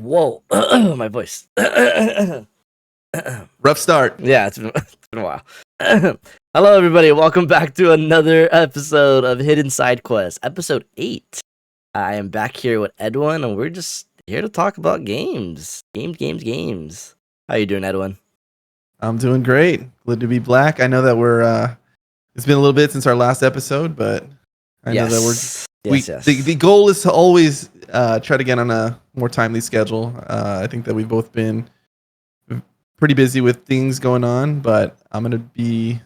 Whoa, my voice. Rough start. Yeah, it's been a while. Hello, everybody. Welcome back to another episode of Hidden Side Quest, episode 8. I am back here with Edwin, and we're just here to talk about games. Games. How you doing, Edwin? I'm doing great. Glad to be back. I know that we're it's been a little bit since our last episode, but I know that the goal is to always try to get on a more timely schedule. I think that we've both been pretty busy with things going on, but I'm going to be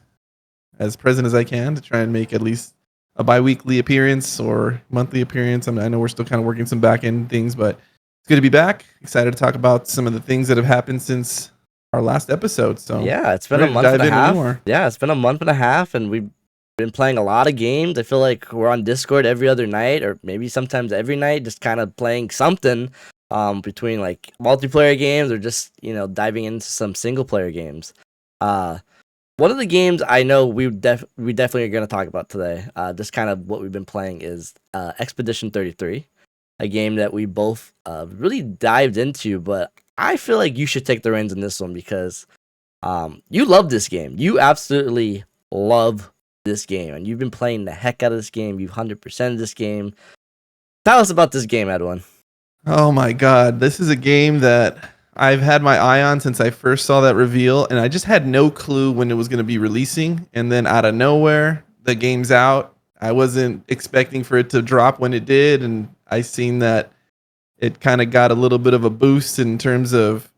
as present as I can to try and make at least a bi-weekly appearance or monthly appearance. I know we're still kind of working some back-end things, but it's good to be back. Excited to talk about some of the things that have happened since our last episode. So yeah, it's been a month and a half. Yeah, it's been a month and a half, and we've been playing a lot of games. I feel like we're on Discord every other night, or maybe sometimes every night, just kind of playing something. Between like multiplayer games or just diving into some single player games. One of the games I know we definitely are going to talk about today, just kind of what we've been playing, is Expedition 33, a game that we both really dived into. But I feel like you should take the reins in this one because you love this game. You absolutely love this game, and you've been playing the heck out of this game. You've 100%ed this game. Tell us about this game, Edwin. Oh my God, this is a game that I've had my eye on since I first saw that reveal, and I just had no clue when it was going to be releasing. And then out of nowhere, the game's out. I wasn't expecting for it to drop when it did, and I seen that it kind of got a little bit of a boost in terms of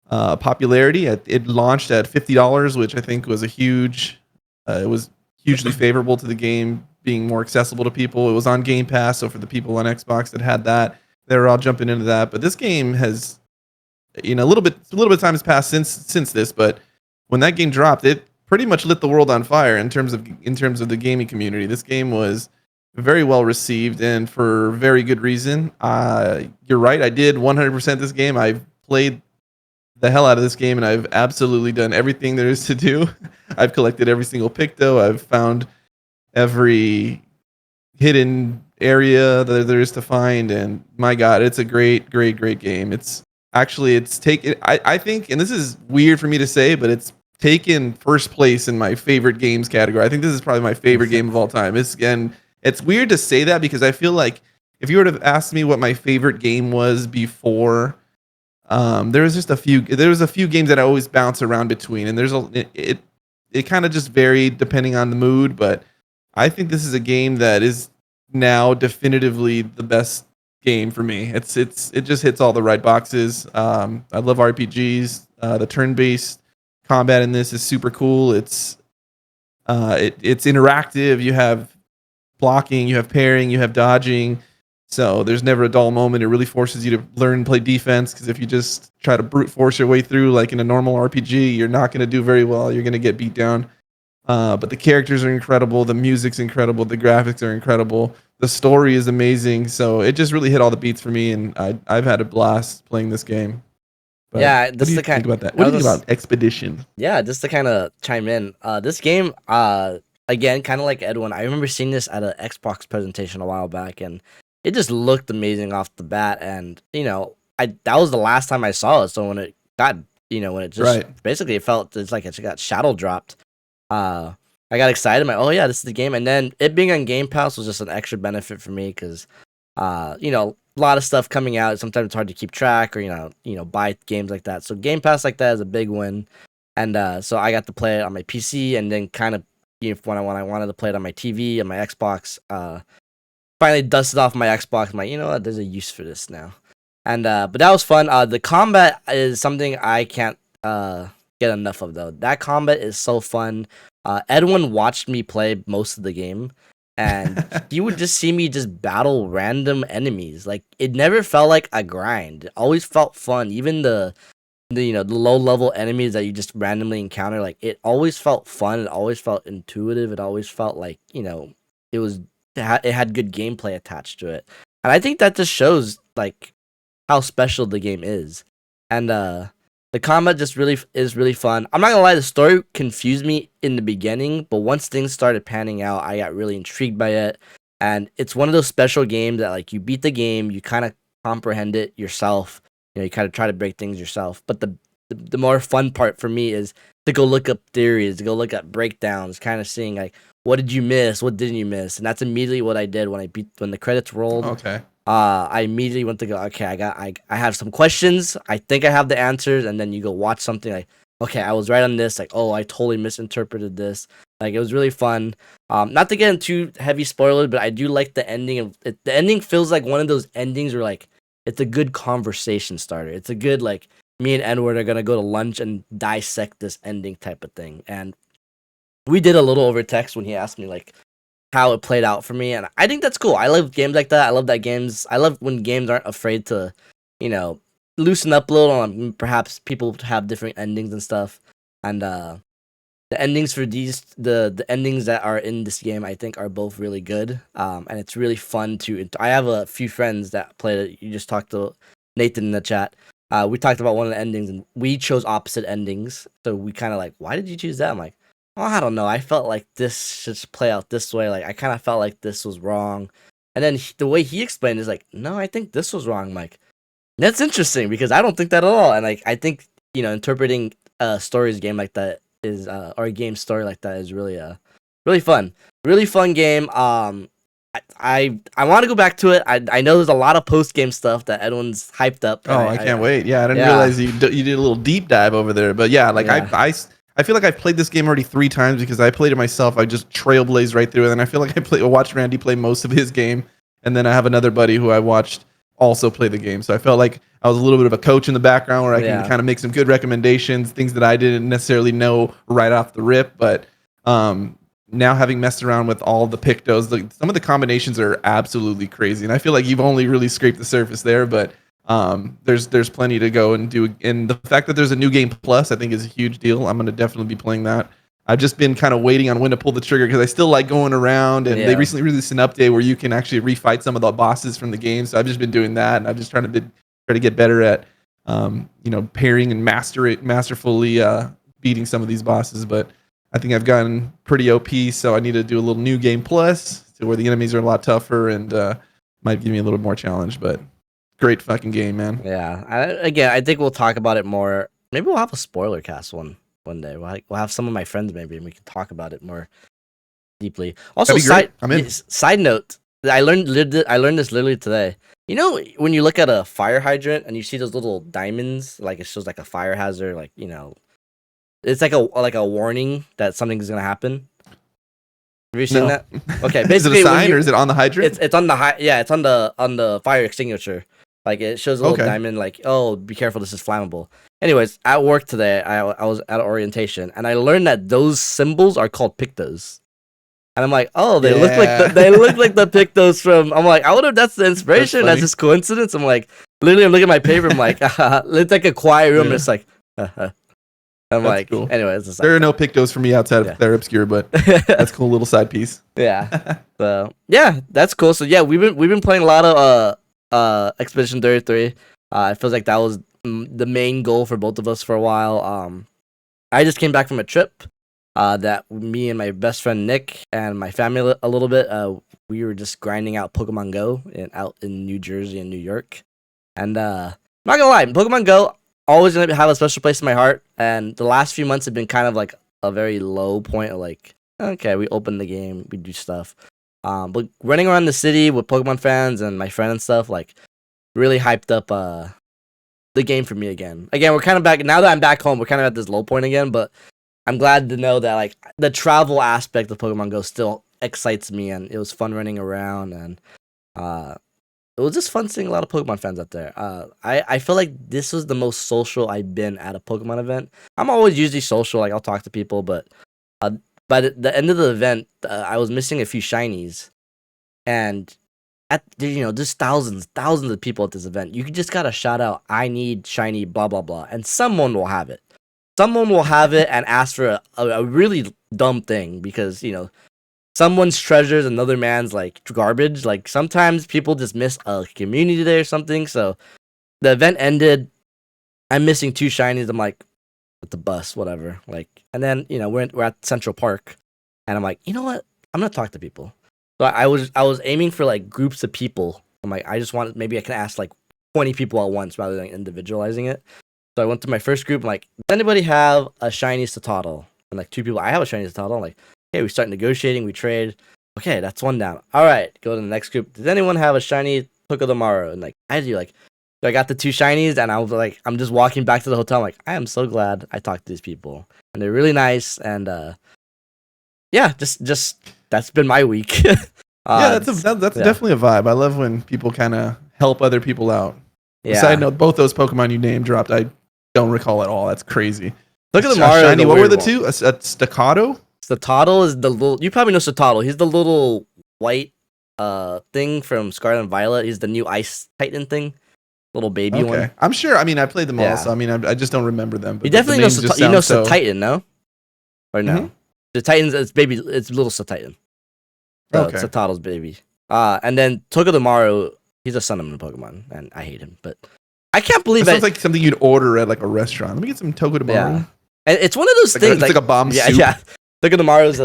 popularity. It launched at $50, which I think was it was hugely favorable to the game being more accessible to people. It was on Game Pass, so for the people on Xbox that had that, they were all jumping into that. But this game has, a little bit of time has passed since this. But when that game dropped, it pretty much lit the world on fire in terms of the gaming community. This game was very well received, and for very good reason. You're right. I did 100% this game. I've played the hell out of this game, and I've absolutely done everything there is to do. I've collected every single picto. I've found every hidden area that there is to find, and my God, it's a great game. I think, and this is weird for me to say, but it's taken first place in my favorite games category. I think this is probably my favorite game of all time. It's weird to say that because I feel like if you were to ask me what my favorite game was before, there was a few games that I always bounce around between, and it kind of just varied depending on the mood. But I think this is a game that is now definitively the best game for me. It just hits all the right boxes. I love RPGs. The turn-based combat in this is super cool. It's interactive. You have blocking, you have parrying, you have dodging. So there's never a dull moment. It really forces you to learn and play defense, because if you just try to brute force your way through like in a normal RPG, you're not going to do very well. You're going to get beat down. But the characters are incredible. The music's incredible. The graphics are incredible. The story is amazing. So it just really hit all the beats for me, and I've had a blast playing this game. But yeah, what do you think about that? What do you think about Expedition? Yeah, just to kind of chime in, this game, again, kind of like Edwin, I remember seeing this at an Xbox presentation a while back, and it just looked amazing off the bat. And that was the last time I saw it. So when it got, when it just basically it felt it's like it got shadow dropped. I got excited. I'm like, oh yeah, this is the game. And then it being on Game Pass was just an extra benefit for me because, a lot of stuff coming out. Sometimes it's hard to keep track or, buy games like that. So Game Pass like that is a big win. And so I got to play it on my PC, and then kind of, when I wanted to play it on my TV, on my Xbox, finally dusted off my Xbox. I'm like, you know what, there's a use for this now. And but that was fun. The combat is something I can't get enough of, though. That combat is so fun. Edwin watched me play most of the game, and he would just see me just battle random enemies. Like, it never felt like a grind. It always felt fun. Even the low level enemies that you just randomly encounter, like, it always felt fun. It always felt intuitive. It always felt like it had good gameplay attached to it. And I think that just shows like how special the game is. And the combat just is really fun. I'm not gonna lie, the story confused me in the beginning, but once things started panning out, I got really intrigued by it. And it's one of those special games that, like, you beat the game, you kind of comprehend it yourself, you kind of try to break things yourself. But the more fun part for me is to go look up theories, to go look up breakdowns, kind of seeing like what did you miss, what didn't you miss, and that's immediately what I did when the credits rolled. Okay. I immediately went to go. Okay, I have some questions. I think I have the answers, and then you go watch something like, okay, I was right on this. Like, oh, I totally misinterpreted this. Like, it was really fun. Not to get into heavy spoilers, but I do like the ending of it. The ending feels like one of those endings where like it's a good conversation starter. It's a good like me and Edward are gonna go to lunch and dissect this ending type of thing. And we did a little over text when he asked me like how it played out for me, and I think that's cool. I love games like that. I love when games aren't afraid to, loosen up a little on perhaps people have different endings and stuff. And the endings for the endings that are in this game, I think, are both really good. And it's really fun to. I have a few friends that played it. You just talked to Nathan in the chat. We talked about one of the endings, and we chose opposite endings. So we kind of like, why did you choose that? I'm like, oh, I don't know. I felt like this should play out this way. Like, I kind of felt like this was wrong. And then the way he explained it is like, no, I think this was wrong. I'm like, that's interesting because I don't think that at all. And like, I think, interpreting a stories game like that is, or a game story like that is really, really fun. Really fun game. I want to go back to it. I know there's a lot of post game stuff that everyone's hyped up. Oh, I can't wait. Yeah, I didn't realize you did a little deep dive over there. But yeah, like I feel like I've played this game already 3 times because I played it myself. I just trailblazed right through it, and I feel like I watched Randy play most of his game, and then I have another buddy who I watched also play the game. So I felt like I was a little bit of a coach in the background where I can kind of make some good recommendations, things that I didn't necessarily know right off the rip. But now having messed around with all the pictos, some of the combinations are absolutely crazy, and I feel like you've only really scraped the surface there, but there's plenty to go and do, and the fact that there's a new game plus I think is a huge deal. I'm going to definitely be playing that. I've just been kind of waiting on when to pull the trigger because I still like going around, and they recently released an update where you can actually refight some of the bosses from the game, so I've just been doing that, and I'm just try to get better at pairing and masterfully beating some of these bosses. But I think I've gotten pretty OP, so I need to do a little new game plus to where the enemies are a lot tougher and might give me a little more challenge. But great fucking game, man. Yeah. I think we'll talk about it more. Maybe we'll have a spoiler cast one day. We'll have some of my friends maybe, and we can talk about it more deeply. Also, side note, I learned this literally today. You know, when you look at a fire hydrant and you see those little diamonds, like it shows like a fire hazard, like it's like a warning that something's gonna happen. Have you seen that? Okay, basically, is it a sign or is it on the hydrant? It's on the it's on the fire extinguisher. Like it shows a little diamond, like, oh, be careful, this is flammable. Anyways, at work today, I was at orientation, and I learned that those symbols are called pictos. And I'm like, oh, they look like the pictos from. I'm like, I wonder if that's the inspiration. That's just coincidence. I'm like, literally, I'm looking at my paper. I'm like, it's like a quiet room. And it's like, I'm like, cool. Anyways, there are no pictos for me outside of They're obscure, but that's a cool little side piece. Yeah. So yeah, that's cool. So yeah, we've been playing a lot of Expedition 33. It feels like that was the main goal for both of us for a while. I just came back from a trip that me and my best friend Nick and my family a little bit. We were just grinding out Pokemon Go out in New Jersey and New York. And not gonna lie, Pokemon Go always gonna have a special place in my heart. And the last few months have been kind of like a very low point of like, okay, we open the game, we do stuff. But running around the city with Pokemon fans and my friend and stuff, like, really hyped up the game for me again. Again, we're kind of back now that I'm back home. We're kind of at this low point again, but I'm glad to know that like the travel aspect of Pokemon Go still excites me, and it was fun running around, and it was just fun seeing a lot of Pokemon fans out there. I feel like this was the most social I've been at a Pokemon event. I'm always usually social, like I'll talk to people, but by the end of the event, I was missing a few shinies, and there's thousands of people at this event. You just gotta shout out, "I need shiny, blah blah blah," and someone will have it. Someone will have it and ask for a really dumb thing because someone's treasures another man's like garbage. Like sometimes people just miss a community day or something. So the event ended. I'm missing 2 shinies. I'm like, with the bus, whatever. Like, and then we're at Central Park, and I'm like, you know what? I'm gonna talk to people. So I was aiming for like groups of people. I'm like, I just wanted, maybe I can ask like 20 people at once rather than individualizing it. So I went to my first group. I'm like, does anybody have a shiny Sotodle? And like 2 people, I have a shiny Sotodle. I'm like, okay, we start negotiating. We trade. Okay, that's 1 down. All right, go to the next group. Does anyone have a shiny Togedemaru? And like, I do. Like, so I got the 2 shinies, and I was like, I'm just walking back to the hotel. I'm like, I am so glad I talked to these people, and they're really nice. And yeah, just that's been my week. Yeah, that's definitely a vibe. I love when people kind of help other people out. Yeah. Side note, both those Pokemon you name dropped, I don't recall at all. That's crazy. Look at the Mario. Shiny. What were the 2? A Staccato? Staccato is the little. You probably know Staccato. He's the little white thing from Scarlet and Violet. He's the new Ice Titan thing, little baby one. I'm sure. I mean, I played them all, so I mean, I just don't rember them. But you definitely know Titan, no? Or no? Mm-hmm. The Titan's it's little Titan. So it's Stacato's baby. And then Togedemaru, he's a Sun Element Pokemon, and I hate him, but I can't believe that sounds like something you'd order at like a restaurant. Let me get some Togedemaru. Yeah. And it's one of those things. It's like a bomb soup. Yeah. Togedemaru's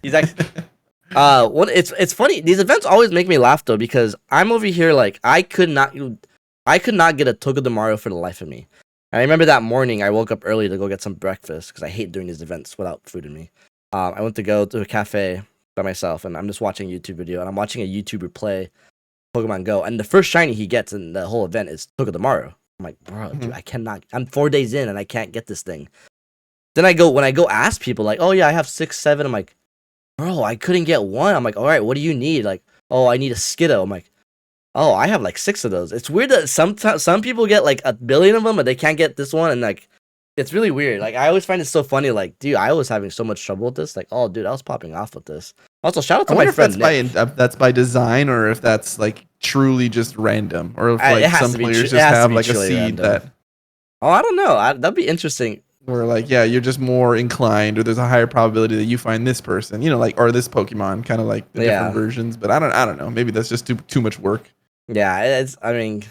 he's actually it's funny. These events always make me laugh though, because I'm over here like I could not get a Togedemaru for the life of me. And I remember that morning I woke up early to go get some breakfast because I hate doing these events without food in me. I went to go to a cafe by myself, and I'm just watching a YouTube video, and I'm watching a YouTuber play Pokemon Go, and the first shiny he gets in the whole event is Togedemaru. I'm like, bro, dude, I cannot. I'm 4 days in, and I can't get this thing. Then when I go ask people, like, oh yeah, I have 6, 7. I'm like, bro, I couldn't get one. I'm like, all right, what do you need? Like, oh, I need a Skiddo. I'm like, oh, I have like 6 of those. It's weird that some people get like 1 billion of them, but they can't get this one, and like, it's really weird. Like, I always find it so funny. Like, dude, I was having so much trouble with this. Like, oh, dude, I was popping off with this. Also, shout out to my friend Nick. That's by design, or if that's like truly just random, or if like some players just have like a seed random. That. Oh, I don't know. That'd be interesting. Or like, yeah, you're just more inclined, or there's a higher probability that you find this person, like, or this Pokemon, kind of like the different versions. But I don't know. Maybe that's just too much work. Yeah, I mean,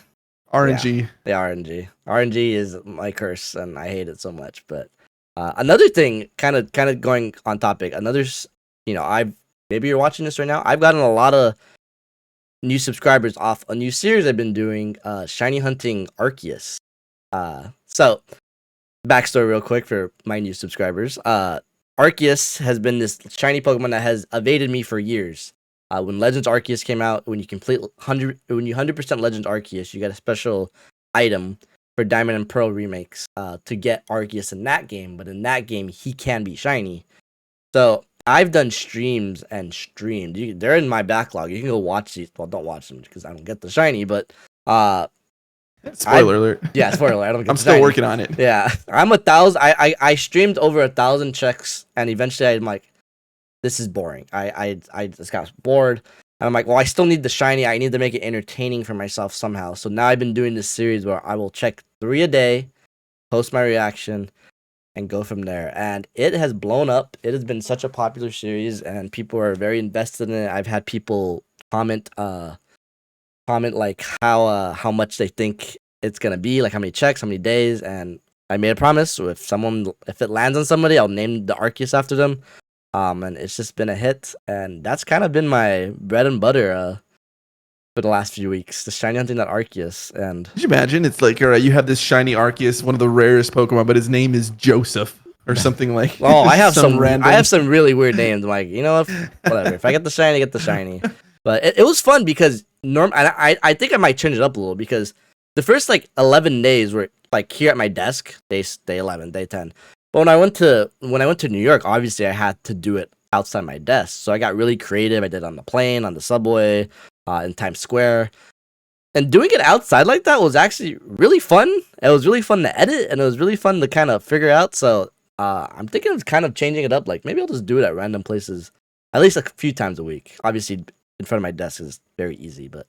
RNG. Yeah, the RNG. RNG is my curse, and I hate it so much. But another thing, kind of going on topic. Maybe you're watching this right now. I've gotten a lot of new subscribers off a new series I've been doing, shiny hunting Arceus. So backstory real quick for my new subscribers. Arceus has been this shiny Pokemon that has evaded me for years. When Legends Arceus came out, when you 100% Legends Arceus, you get a special item for Diamond and Pearl remakes to get Arceus in that game. But in that game, he can be shiny. So I've done streams and streamed. They're in my backlog. You can go watch these. Well, don't watch them because I don't get the shiny. But spoiler alert. Yeah, spoiler alert. I don't get. I'm still working on it. Yeah, I'm 1,000. I streamed over 1,000 checks, and eventually I'm like, this is boring. I just got bored. And I'm like, well, I still need the shiny. I need to make it entertaining for myself somehow. So now I've been doing this series where I will check 3 a day, post my reaction, and go from there. And it has blown up. It has been such a popular series, and people are very invested in it. I've had people comment like how much they think it's gonna be, like how many checks, how many days. And I made a promise: if it lands on somebody, I'll name the Arceus after them. And it's just been a hit, and that's kind of been my bread and butter for the last few weeks. The shiny hunting that Arceus. And could you imagine? It's like, all right, you have this shiny Arceus, one of the rarest Pokemon, but his name is Joseph or something like. Oh, I have some random. I have some really weird names. I'm like, whatever. If I get the shiny, I get the shiny. But it was fun because I think I might change it up a little, because the first like 11 days were like here at my desk. Day 11, day 10. But when I went to New York, obviously I had to do it outside my desk. So I got really creative. I did it on the plane, on the subway, in Times Square. And doing it outside like that was actually really fun. It was really fun to edit, and it was really fun to kind of figure out. So I'm thinking of kind of changing it up. Like, maybe I'll just do it at random places, at least a few times a week. Obviously, in front of my desk is very easy, but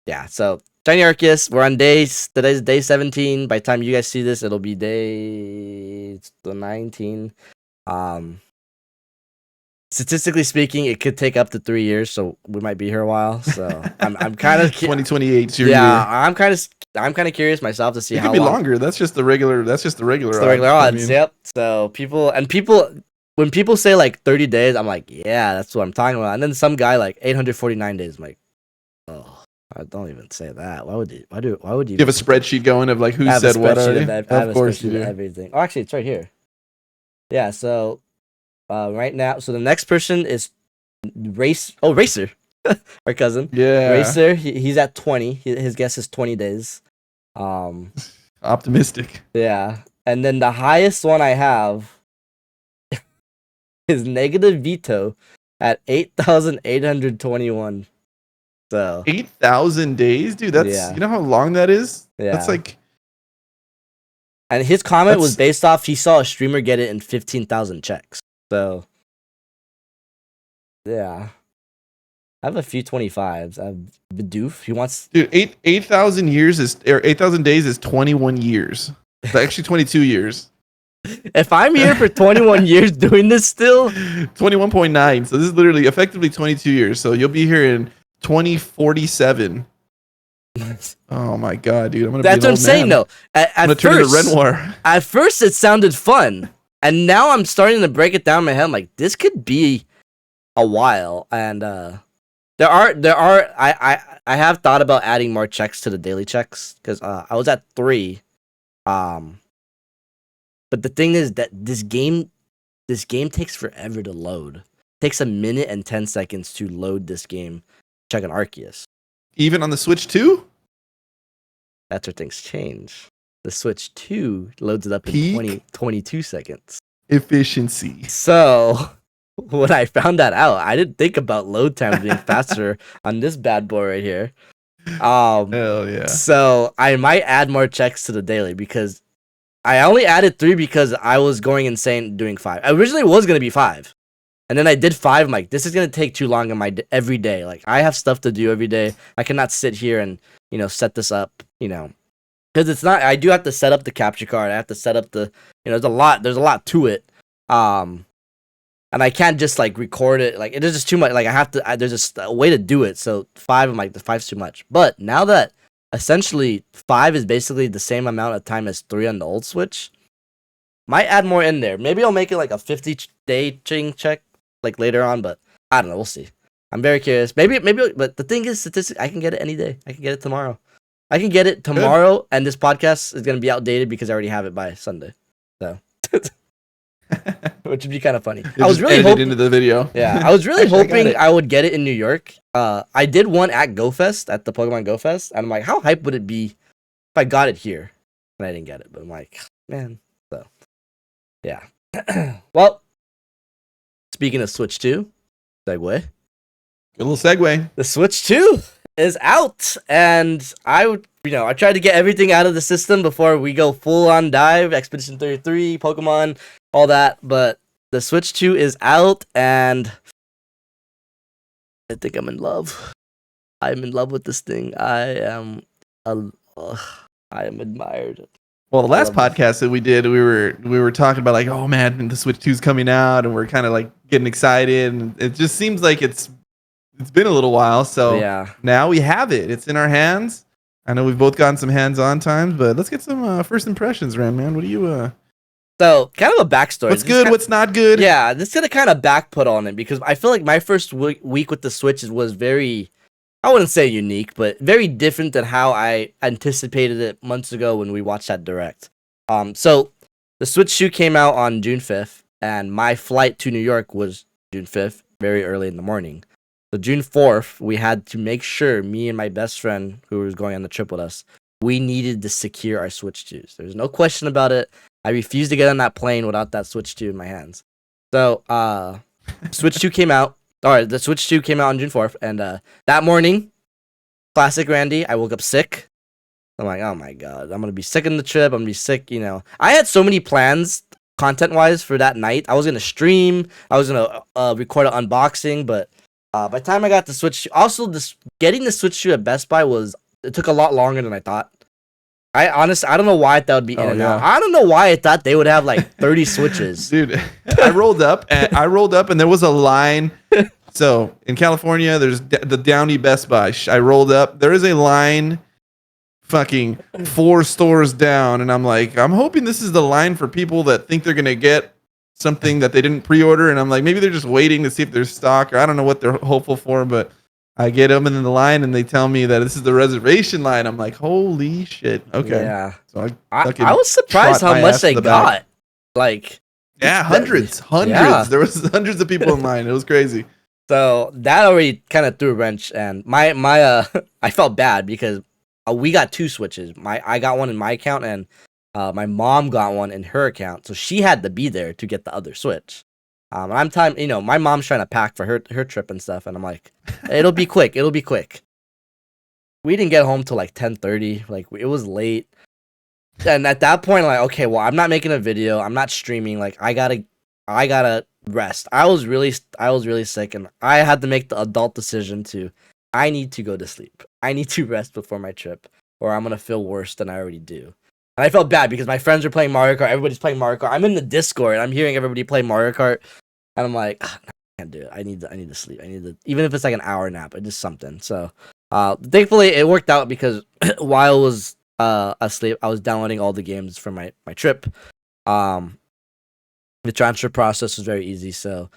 yeah. So shiny Arceus, we're on today's day 17. By the time you guys see this, it'll be day 19. Statistically speaking, it could take up to 3 years, so we might be here a while. So I'm kind of 2028. Yeah, I'm kind of curious myself to see how long. It could be longer. That's just the regular. It's the regular odds. Yep. So when people say like 30 days, I'm like, yeah, that's what I'm talking about. And then some guy like 849 days. I'm like, oh, Don't even say that. Why would you? Why would you? You have a spreadsheet going of like who I have said a what spreadsheet already? I have Of a course you spreadsheet of do. everything. Oh, actually, it's right here. Yeah. So, right now, so the next person is Racer, our cousin. Yeah. Racer. He's at 20. His guess is 20 days. Optimistic. Yeah. And then the highest one I have is Negative Veto at 8,821. So 8,000 days, dude. That's yeah, you know how long that is. yeah. That's like And his comment was that's based off he saw a streamer get it in 15,000 checks. So yeah, I have a few 25s. I have Bidoof. He wants dude. 8,000 years is or 8,000 days is 21 years. Actually, 22 years. If I'm here for 21 years doing this still, 21.9. So this is literally effectively 22 years. So you'll be here in 2047. Oh my god, dude! I'm gonna. that's be what an I'm old saying. man. No, I'm gonna turn into Renoir. at first it sounded fun, and now I'm starting to break it down in my head. I'm like, this could be a while, and there are I have thought about adding more checks to the daily checks because I was at 3, but the thing is that this game takes forever to load. It takes a minute and 10 seconds to load this game. Check an Arceus. Even on the Switch 2? That's where things change. The Switch 2 loads it up in Peak 22 seconds. efficiency. So when I found that out, I didn't think about load time being faster on this bad boy right here. Hell yeah. So I might add more checks to the daily because I only added 3 because I was going insane doing 5. I originally was going to be 5. And then I did 5. I'm like, this is going to take too long in my every day. Like, I have stuff to do every day. I cannot sit here and, set this up, because it's not, I do have to set up the capture card. I have to set up the, there's a lot to it. And I can't just like record it. Like, it is just too much. Like, there's just a way to do it. So 5, I'm like, the 5's too much. But now that essentially 5 is basically the same amount of time as 3 on the old Switch, might add more in there. Maybe I'll make it like a 50-day check like later on, but I don't know. We'll see. I'm very curious. Maybe, but the thing is, I can get it any day. I can get it tomorrow. Good. And this podcast is gonna be outdated because I already have it by Sunday. So, which would be kind of funny. I was really hoping into the video. Yeah, I was really Actually, hoping I would get it in New York. I did one at GoFest at the Pokemon GoFest, and I'm like, how hype would it be if I got it here? And I didn't get it, but I'm like, man. So, yeah. Well, speaking of Switch 2, segue. Good little segue. The Switch 2 is out, and I tried to get everything out of the system before we go full on dive, Expedition 33, Pokemon, all that, but the Switch 2 is out, and I think I'm in love. I'm in love with this thing. I am admired. Well, the last podcast that we did, we were talking about like, oh man, the Switch 2's coming out, and we're kind of like getting excited, and it just seems like it's been a little while. So yeah, now we have it. It's in our hands. I know we've both gotten some hands-on times, but let's get some first impressions, Ram, man. What do you? So kind of a backstory. What's good? What's not good? Yeah, this is gonna kind of backput on it because I feel like my first week with the Switch was very, I wouldn't say unique, but very different than how I anticipated it months ago when we watched that direct. So the Switch 2 came out on June 5th, and my flight to New York was June 5th, very early in the morning. So June 4th, we had to make sure, me and my best friend who was going on the trip with us, we needed to secure our Switch 2s. There's no question about it. I refused to get on that plane without that Switch 2 in my hands. So Switch 2 came out. Alright, the Switch 2 came out on June 4th, and that morning, classic Randy, I woke up sick. I'm like, oh my god, I'm gonna be sick on the trip. I'm gonna be sick, I had so many plans, content-wise, for that night. I was gonna stream. I was gonna record an unboxing, but by the time I got the Switch, also getting the Switch 2 at Best Buy it took a lot longer than I thought. I don't know why I thought it would be in and out. I don't know why I thought they would have like 30 Switches. Dude, I rolled up and there was a line. So in California, there's the Downey Best Buy. I rolled up. There is a line fucking 4 stores down. And I'm like, I'm hoping this is the line for people that think they're going to get something that they didn't pre-order. And I'm like, maybe they're just waiting to see if there's stock, or I don't know what they're hopeful for, but I get them in the line, and they tell me that this is the reservation line. I'm like, holy shit. Okay. Yeah. So I was surprised how much they got. Like, yeah, hundreds. Yeah. There was hundreds of people in line. It was crazy. So that already kind of threw a wrench, and my I felt bad because we got 2 Switches. I got one in my account, and my mom got one in her account, so she had to be there to get the other Switch. And my mom's trying to pack for her trip and stuff, and I'm like, it'll be quick. It'll be quick. We didn't get home till like 10:30. Like it was late, and at that point, like, okay, well, I'm not making a video. I'm not streaming. Like I gotta rest. I was really sick, and I had to make the adult decision I need to go to sleep. I need to rest before my trip, or I'm gonna feel worse than I already do. And I felt bad because my friends are playing Mario Kart. Everybody's playing Mario Kart. I'm in the Discord. I'm hearing everybody play Mario Kart, and I'm like, I can't do it. I need to sleep. Even if it's like an hour nap, just something. So, thankfully, it worked out because while I was asleep, I was downloading all the games for my trip. The transfer process was very easy, so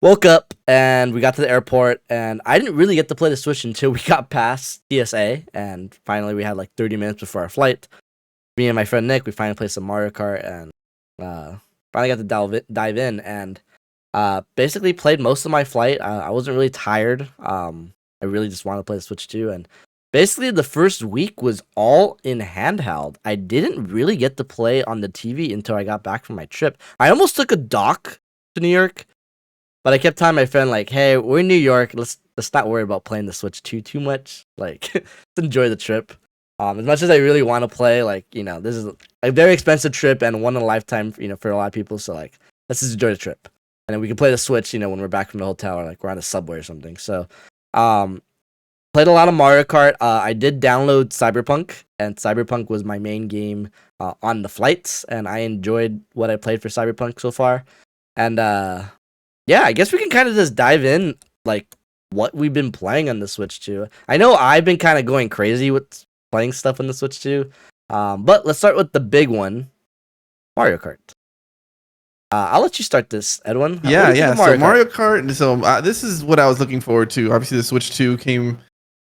woke up and we got to the airport, and I didn't really get to play the Switch until we got past TSA, and finally we had like 30 minutes before our flight. Me and my friend Nick, we finally played some Mario Kart, and finally got to dive in, and basically played most of my flight. I wasn't really tired. I really just wanted to play the Switch too, and basically the first week was all in handheld. I didn't really get to play on the TV until I got back from my trip. I almost took a dock to New York, but I kept telling my friend, like, hey, we're in New York. Let's not worry about playing the Switch too much. Like, let's enjoy the trip. As much as I really want to play, like, this is a very expensive trip and one in a lifetime, for a lot of people. So, like, let's just enjoy the trip. And then we can play the Switch, when we're back from the hotel or, like, we're on a subway or something. So, played a lot of Mario Kart. I did download Cyberpunk, and Cyberpunk was my main game on the flights, and I enjoyed what I played for Cyberpunk so far. And, yeah, I guess we can kind of just dive in, like, what we've been playing on the Switch too. I know I've been kind of going crazy with playing stuff on the Switch too. But let's start with the big one, Mario Kart. I'll let you start this, Edwin. Yeah. Mario Kart. So this is what I was looking forward to. Obviously, the Switch 2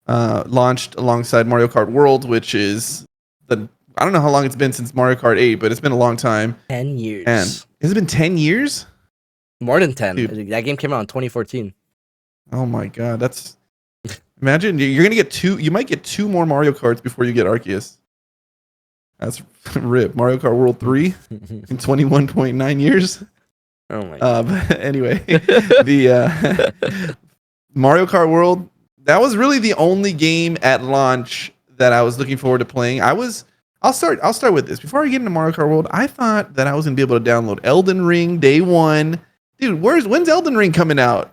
launched alongside Mario Kart World, which is I don't know how long it's been since Mario Kart 8, but it's been a long time. 10 years. And has it been 10 years? More than 10. Dude. That game came out in 2014. Oh my god, that's imagine you're gonna get 2. You might get 2 more Mario Karts before you get Arceus. That's rip. Mario Kart World 3 in 21.9 years. Oh my god. But anyway, the Mario Kart World, that was really the only game at launch that I was looking forward to playing. I'll start with this. Before I get into Mario Kart World, I thought that I was gonna be able to download Elden Ring day one. Dude, when's Elden Ring coming out?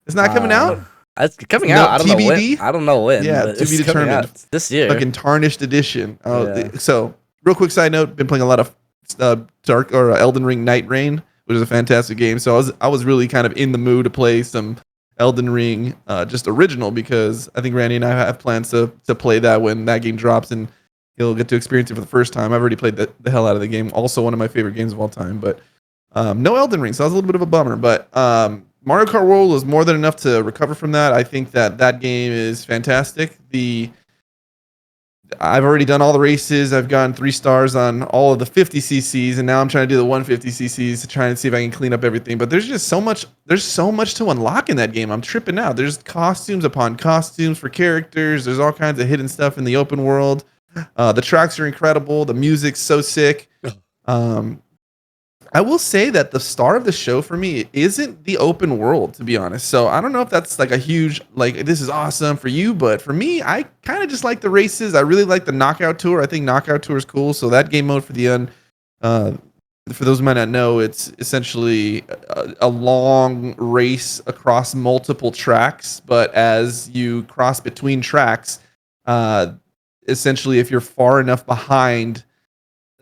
It's not coming out? It's coming out. I don't TBD? know when. I don't know when. Yeah, to be determined. This year. Fucking tarnished edition. Yeah. So, real quick side note, been playing a lot of Elden Ring Night Rain, which is a fantastic game. So I was really kind of in the mood to play some Elden Ring, just original, because I think Randy and I have plans to play that when that game drops, and he'll get to experience it for the first time. I've already played the hell out of the game. Also one of my favorite games of all time, but no Elden Ring, so that was a little bit of a bummer. But Mario Kart World was more than enough to recover from that. I think that game is fantastic. I've already done all the races. I've gotten 3 stars on all of the 50 cc's, and now I'm trying to do the 150 cc's to try and see if I can clean up everything. But there's just so much. There's so much to unlock in that game. I'm tripping out. There's costumes upon costumes for characters. There's all kinds of hidden stuff in the open world. The tracks are incredible. The music's so sick. I will say that the star of the show for me isn't the open world, to be honest. So I don't know if that's like a huge, like, this is awesome for you, but for me, I kind of just like the races. I really like the Knockout Tour. I think Knockout Tour is cool. So that game mode for for those who might not know, it's essentially a long race across multiple tracks. But as you cross between tracks, essentially, if you're far enough behind,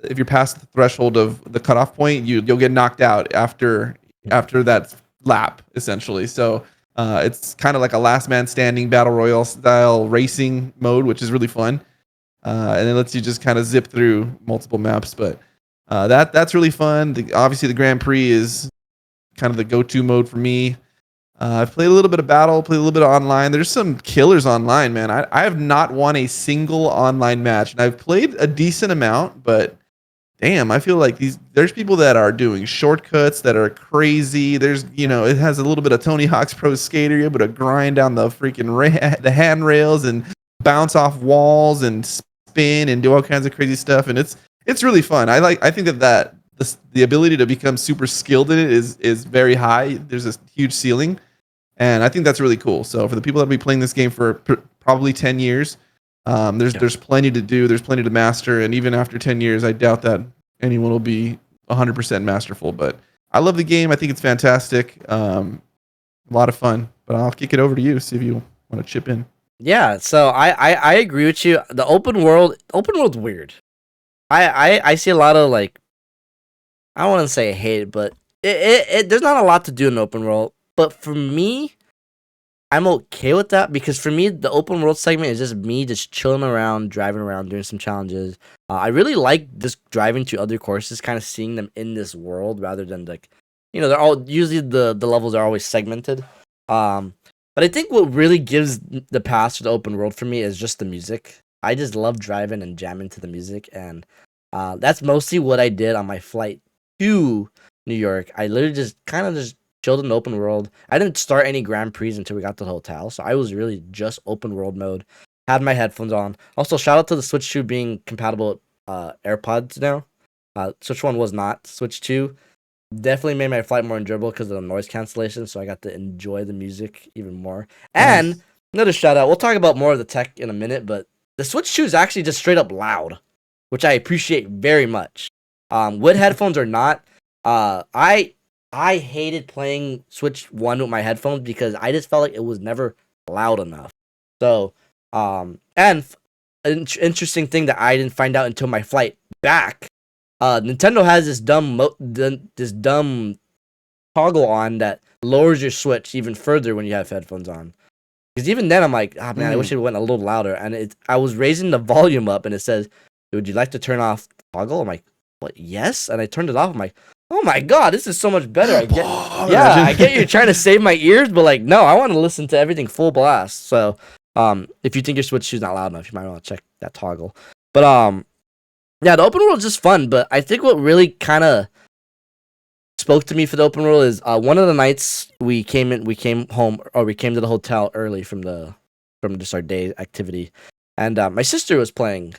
if you're past the threshold of the cutoff point, you'll get knocked out after that lap, essentially. So it's kind of like a last man standing battle royale style racing mode, which is really fun, and it lets you just kind of zip through multiple maps. But that's really fun. Obviously, the Grand Prix is kind of the go-to mode for me. I've played a little bit of battle, played a little bit of online. There's some killers online, man. I have not won a single online match, and I've played a decent amount, but damn, I feel like there's people that are doing shortcuts that are crazy. There's, it has a little bit of Tony Hawk's Pro Skater. You're able to grind down the freaking the handrails and bounce off walls and spin and do all kinds of crazy stuff, and it's really fun. I think that the ability to become super skilled in it is very high. There's this huge ceiling, and I think that's really cool. So for the people that will be playing this game for probably 10 years, there's plenty to do. There's plenty to master, and even after 10 years, I doubt that anyone will be 100% masterful. But I love the game. I think it's fantastic. A lot of fun. But I'll kick it over to you. See if you want to chip in. Yeah. So I agree with you. The open world's weird. I see a lot of like, I don't want to say hate, but there's not a lot to do in the open world. But for me, I'm okay with that because for me, the open world segment is just me just chilling around, driving around, doing some challenges. I really like just driving to other courses, kind of seeing them in this world rather than like, they're all usually the levels are always segmented. But I think what really gives the pass to the open world for me is just the music. I just love driving and jamming to the music, and that's mostly what I did on my flight to New York. I literally just kind of just chilled in the open world. I didn't start any Grand Prix until we got to the hotel, so I was really just open world mode. Had my headphones on. Also, shout out to the Switch 2 being compatible with AirPods now. Switch 1 was not. Switch 2 definitely made my flight more enjoyable because of the noise cancellation, so I got to enjoy the music even more. And another shout out, we'll talk about more of the tech in a minute, but the Switch 2 is actually just straight up loud, which I appreciate very much. With headphones or not, I hated playing Switch 1 with my headphones because I just felt like it was never loud enough. So, and an interesting thing that I didn't find out until my flight back, Nintendo has this dumb toggle on that lowers your Switch even further when you have headphones on. Because even then, I'm like, oh man, I wish it went a little louder. And I was raising the volume up, and it says, "Would you like to turn off the toggle?" I'm like, "What? Yes." And I turned it off. I'm like, oh my god, this is so much better. I get you're trying to save my ears, but like, no, I want to listen to everything full blast. So, if you think your Switch 2 is not loud enough, you might want to check that toggle. But yeah, the open world is just fun. But I think what really kind of spoke to me for the open world is one of the nights we came to the hotel early from just our day activity, and my sister was playing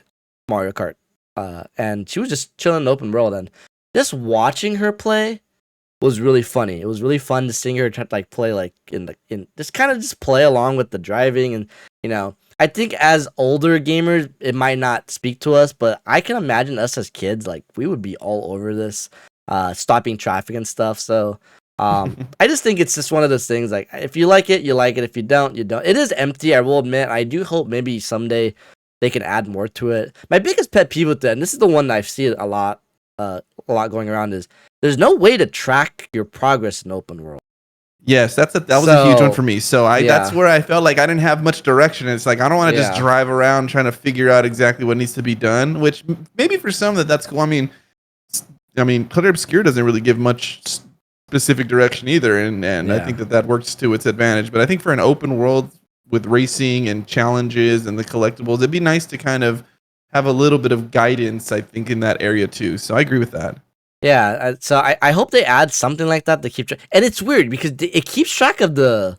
Mario Kart, and she was just chilling in the open world, and just watching her play was really funny. It was really fun to see her try to like play like in just kind of just play along with the driving, and I think as older gamers it might not speak to us, but I can imagine us as kids like we would be all over this, stopping traffic and stuff. So I just think it's just one of those things like if you like it, you like it. If you don't, you don't. It is empty, I will admit. I do hope maybe someday they can add more to it. My biggest pet peeve with that, and this is the one that I've seen a lot going around, is there's no way to track your progress in open world. Yes, that was a huge one for me. So that's where I felt like I didn't have much direction. It's like I don't want to just drive around trying to figure out exactly what needs to be done, which maybe for some that's cool. I mean, Clutter Obscure doesn't really give much specific direction either, and I think that works to its advantage. But I think for an open world with racing and challenges and the collectibles, it'd be nice to kind of have a little bit of guidance, I think, in that area too. So I agree with that. Yeah, so I hope they add something like that to keep track. And it's weird because it keeps track of the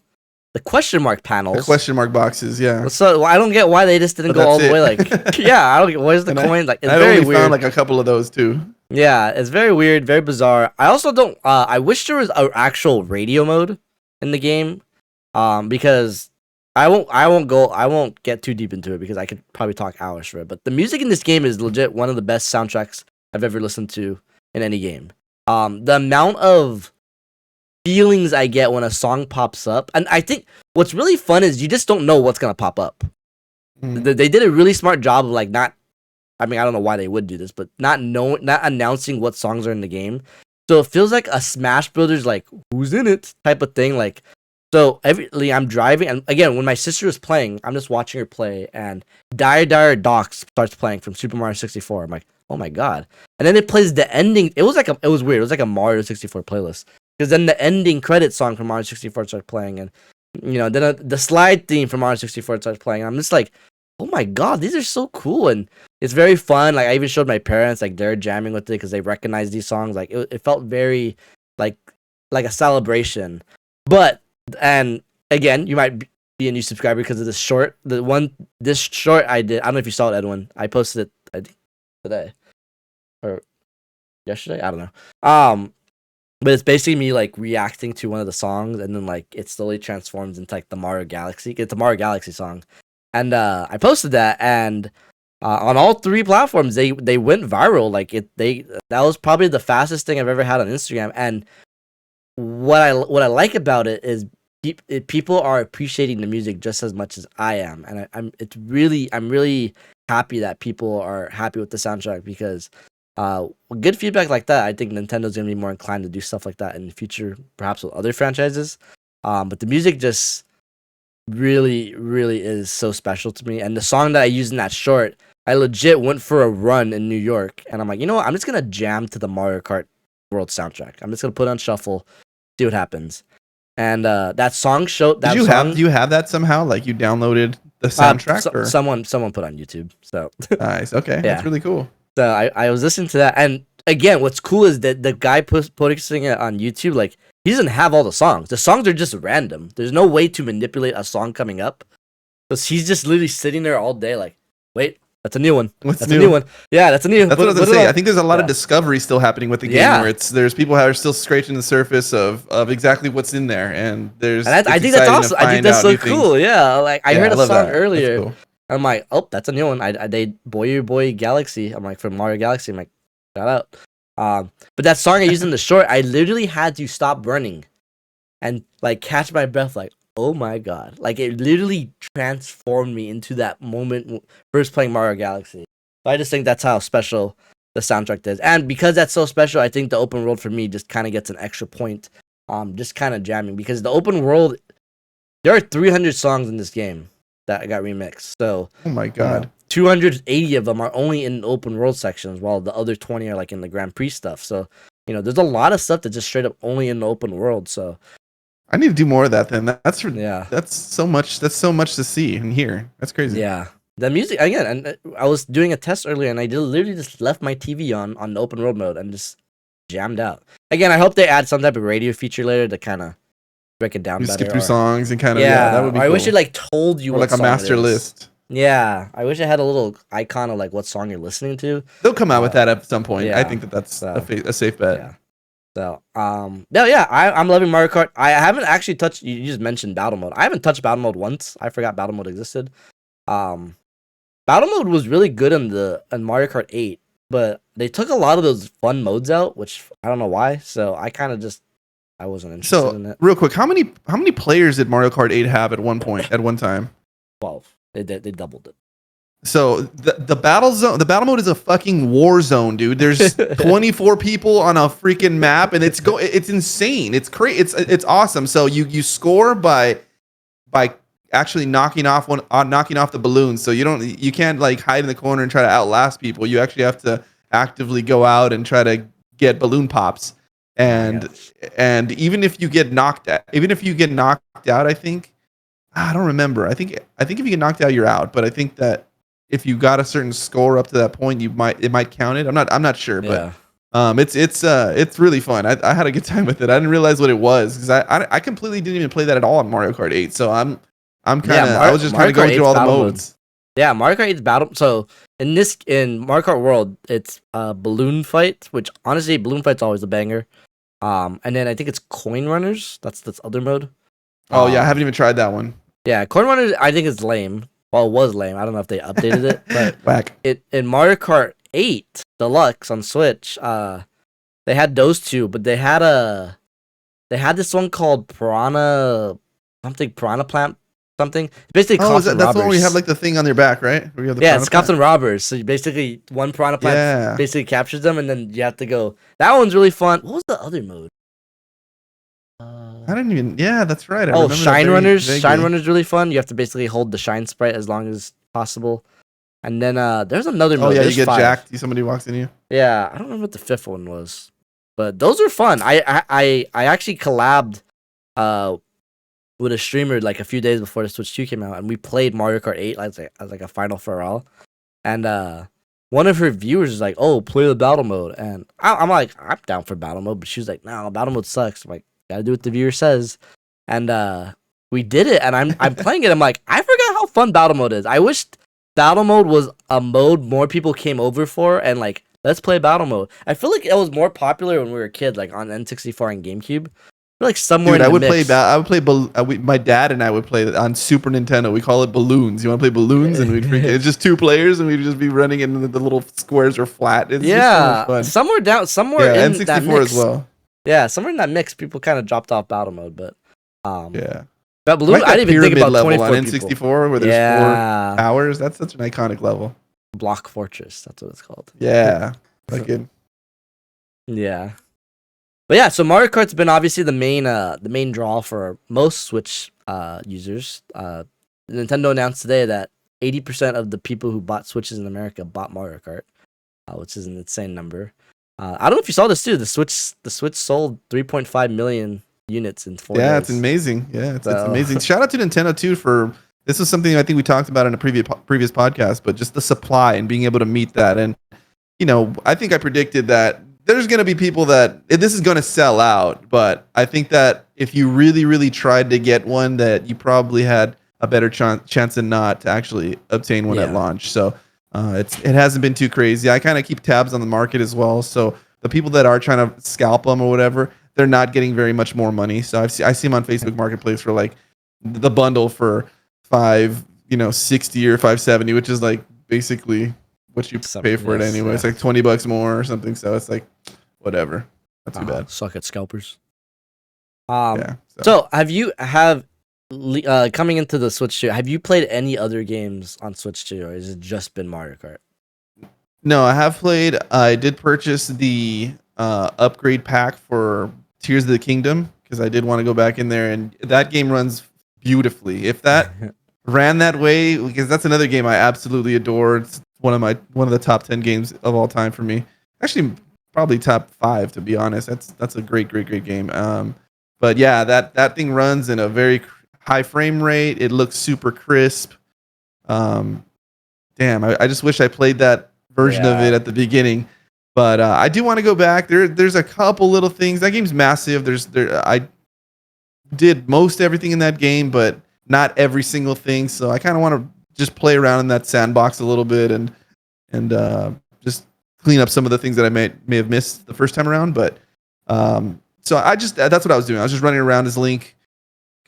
question mark panels. The question mark boxes, yeah. So I don't get why they just didn't go all the way like, yeah, I don't get, where's the coin? Like, it's very weird. I found like a couple of those too. Yeah, it's very weird, very bizarre. I also don't, I wish there was an actual radio mode in the game, because I won't get too deep into it because I could probably talk hours for it. But the music in this game is legit one of the best soundtracks I've ever listened to in any game. The amount of feelings I get when a song pops up, and I think what's really fun is you just don't know what's gonna pop up. They did a really smart job of like not, I mean, I don't know why they would do this, but not announcing what songs are in the game. So it feels like a Smash Brothers like who's in it type of thing. Like, so I'm driving, and again, when my sister was playing, I'm just watching her play, and Dire Docks starts playing from Super Mario 64. I'm like, oh my god! And then it plays the ending. It was weird. It was like a Mario 64 playlist because then the ending credit song from Mario 64 starts playing, and then the slide theme from Mario 64 starts playing. And I'm just like, oh my god, these are so cool, and it's very fun. Like I even showed my parents, like they're jamming with it because they recognize these songs. Like it felt very like a celebration. But and again, you might be a new subscriber because of this short. This short I did. I don't know if you saw it, Edwin. I posted it I think today or yesterday. I don't know. But it's basically me like reacting to one of the songs, and then like it slowly transforms into like the Mario Galaxy. It's a Mario Galaxy song, and I posted that, and on all 3 platforms they went viral. Like that was probably the fastest thing I've ever had on Instagram. And what I like about it is people are appreciating the music just as much as I am, and I'm really happy that people are happy with the soundtrack because. Good feedback like that, I think Nintendo's gonna be more inclined to do stuff like that in the future, perhaps with other franchises. But the music just really is so special to me. And the song that I used in that short, I legit went for a run in New York, and I'm like, you know what? I'm just gonna jam to the Mario Kart World soundtrack. I'm just gonna put it on shuffle, see what happens. And that song showed. Do you have that somehow? Like you downloaded the soundtrack, or someone put on YouTube. So nice. Okay, yeah. That's really cool. So I was listening to that, and again, what's cool is that the guy posting it on YouTube, like he doesn't have all the songs. The songs are just random. There's no way to manipulate a song coming up, because he's just literally sitting there all day, like, wait, that's a new one. That's a new one. Yeah, that's a new. That's what I was gonna say. I think there's a lot of discovery still happening with the game, where there's people who are still scratching the surface of exactly what's in there, and I think that's awesome. I think that's so cool. Yeah, like I heard a song earlier. Cool. I'm like, oh, that's a new one. They Boy Galaxy. I'm like, from Mario Galaxy. I'm like, shout out. But that song I used in the short, I literally had to stop running and like catch my breath. Like, oh my god! Like it literally transformed me into that moment first playing Mario Galaxy. So I just think that's how special the soundtrack is, and because that's so special, I think the open world for me just kind of gets an extra point. Just kind of jamming, because the open world, there are 300 songs in this game that got remixed. So, oh my god, 280 of them are only in open world sections, while the other 20 are like in the Grand Prix stuff. So, there's a lot of stuff that's just straight up only in the open world. So, I need to do more of that. Then that's so much. That's so much to see and hear. That's crazy. Yeah, the music again. And I was doing a test earlier, and I literally just left my TV on the open world mode and just jammed out. Again, I hope they add some type of radio feature later to kind of break it down better. Skip through songs and kind of that would be cool. I wish it like told you or what like a master list. Yeah, I wish it had a little icon of like what song you're listening to. They'll come out with that at some point. Yeah, I think that's a safe bet. Yeah. So I'm loving Mario Kart. I haven't actually touched. You just mentioned battle mode. I haven't touched battle mode once. I forgot battle mode existed. Battle mode was really good in Mario Kart 8, but they took a lot of those fun modes out, which I don't know why. So I kind of just. I wasn't interested in it. Real quick, how many players did Mario Kart 8 have at one time? 12. They doubled it. So the battle mode is a fucking war zone, dude. There's 24 people on a freaking map, and it's insane. It's it's awesome. So you score by actually knocking off the balloons. So you can't like hide in the corner and try to outlast people. You actually have to actively go out and try to get balloon pops. And even if you get knocked out, I think I don't remember. I think if you get knocked out, you're out. But I think that if you got a certain score up to that point, it might count it. I'm not sure, but it's really fun. I had a good time with it. I didn't realize what it was, because I completely didn't even play that at all in Mario Kart 8. So I was just kind of going through all the modes. Yeah, Mario Kart 8's battle. So in Mario Kart World, it's balloon fight, which honestly balloon fight's always a banger. And then I think it's coin runners. That's other mode. Oh yeah, I haven't even tried that one. Yeah, coin runners I think is lame. Well, it was lame. I don't know if they updated it, but whack. In Mario Kart 8 Deluxe on Switch, they had those two, but they had this one called Piranha Plant something. It's basically cops and robbers. That's the one where you have like the thing on your back, right? It's cops and robbers. So you basically one Piranha Plant basically captures them, and then you have to go. That one's really fun. What was the other mode? I didn't even. Yeah, that's right. Shine Runners. Shine Runners really fun. You have to basically hold the shine sprite as long as possible. And then there's another mode. Oh yeah, you get jacked. Somebody walks in you. Yeah, I don't remember what the fifth one was, But those are fun. I actually collabed with a streamer like a few days before the Switch 2 came out, and we played Mario Kart 8 as like a final for all. And one of her viewers is like, "Oh, play the battle mode," and I'm like, "I'm down for battle mode," but she was like, "No, battle mode sucks." I'm like, "Gotta do what the viewer says," and we did it, and I'm playing it. I'm like, I forgot how fun battle mode is. I wish battle mode was a mode more people came over for, and like, let's play battle mode. I feel like it was more popular when we were kids, like on N64 and GameCube. I feel like somewhere Dude, in I the would mix. my dad and I would play it on Super Nintendo. We call it balloons. You want to play balloons, and it's just two players, and we'd just be running, and the little squares are flat. It's just so much fun. Somewhere in N64 that mix as well. Yeah, somewhere in that mix, people kind of dropped off battle mode, but Yeah. but Blue, Like I that didn't even think pyramid about level 24 on people. N64 where there's 4 towers. That's such an iconic level. Block Fortress, that's what it's called. Yeah. Like it. Yeah. But yeah, so Mario Kart's been obviously the main draw for most Switch users. Nintendo announced today that 80% of the people who bought Switches in America bought Mario Kart, which is an insane number. I don't know if you saw this too. The Switch sold 3.5 million units in 4 days. Yeah, it's amazing. Yeah, it's amazing. Shout out to Nintendo too for this was something I think we talked about in a previous podcast, but just the supply and being able to meet that. And you know, I think I predicted that there's going to be people that this is going to sell out, but I think that if you really, really tried to get one, that you probably had a better chance than not to actually obtain one at launch. So it hasn't been too crazy. I kind of keep tabs on the market as well. So the people that are trying to scalp them or whatever, they're not getting very much more money. So I see them on Facebook Marketplace for like the bundle for $560 or $570, which is like basically what you pay for it anyway. It's like $20 more or something. So it's like whatever. Not too bad. Suck at scalpers. So have coming into the Switch 2, have you played any other games on Switch 2, or has it just been Mario Kart? No, I have played. I did purchase the upgrade pack for Tears of the Kingdom because I did want to go back in there, and that game runs beautifully. If that ran that way, because that's another game I absolutely adore. It's one of the top 10 games of all time for me. Actually, probably top 5 to be honest. That's a great game. But yeah, that thing runs in a very high frame rate. It looks super crisp. Damn, I just wish I played that version of it at the beginning. But I do want to go back. There's a couple little things. That game's massive. I did most everything in that game, but not every single thing. So I kind of want to just play around in that sandbox a little bit and just clean up some of the things that I may have missed the first time around. But so that's what I was doing. I was just running around as Link,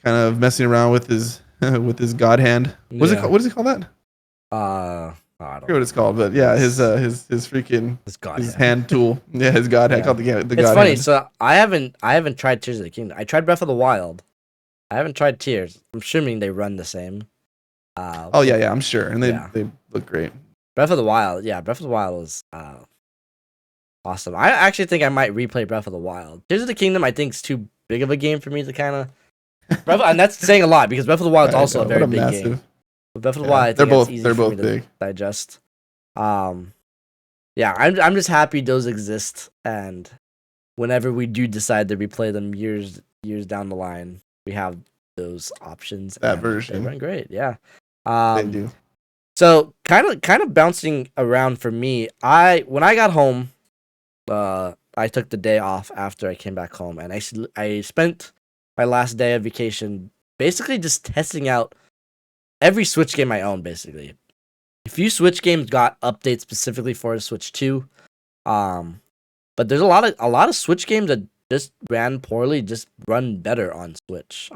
kind of messing around with his god hand. What does he call that? I don't know what it's called, but yeah, his hand tool. Yeah, his god hand called the god hand. It's funny. So I haven't tried Tears of the Kingdom. I tried Breath of the Wild. I haven't tried Tears. I'm assuming they run the same. Yeah, I'm sure, and they look great. Breath of the Wild is awesome. I actually think I might replay Breath of the Wild. Tears of the Kingdom, I think, is too big of a game for me to kind of. And that's saying a lot because Breath of the Wild is also a very big game. But Breath of the Wild, I think they're both big to digest. I'm just happy those exist, and whenever we do decide to replay them years down the line, we have those options. That version, they run great. Yeah, they do. So kind of bouncing around for me. When I got home, I took the day off after I came back home, and I spent my last day of vacation basically just testing out every Switch game I own. Basically, a few Switch games got updates specifically for the Switch 2, but there's a lot of Switch games that just ran poorly, just run better on Switch.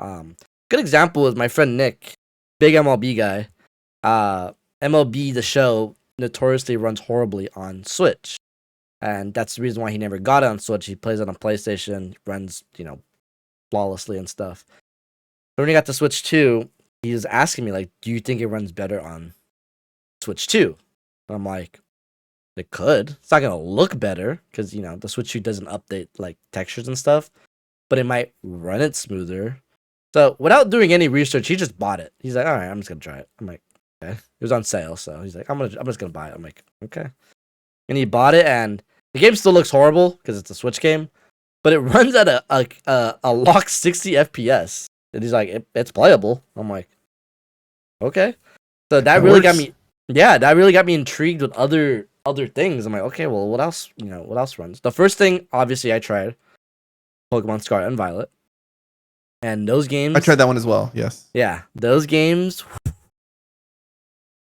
Good example is my friend Nick, big MLB guy. MLB The Show notoriously runs horribly on Switch, and that's the reason why he never got it on Switch. He plays it on PlayStation, runs flawlessly and stuff. But when he got the Switch 2, he was asking me like, "Do you think it runs better on Switch 2?" And I'm like, "It could. It's not gonna look better because the Switch 2 doesn't update like textures and stuff, but it might run it smoother." So without doing any research, he just bought it. He's like, "All right, I'm just gonna try it." I'm like, "Okay." It was on sale, so he's like, I'm just gonna buy it." I'm like, "Okay." And he bought it, and the game still looks horrible because it's a Switch game, but it runs at a locked 60 FPS. And he's like, it's playable. I'm like, okay. So that really got me. Yeah, that really got me intrigued with other things. I'm like, okay, well, what else? What else runs? The first thing, obviously, I tried Pokemon Scarlet and Violet, and those games. I tried that one as well. Yes. Yeah, those games.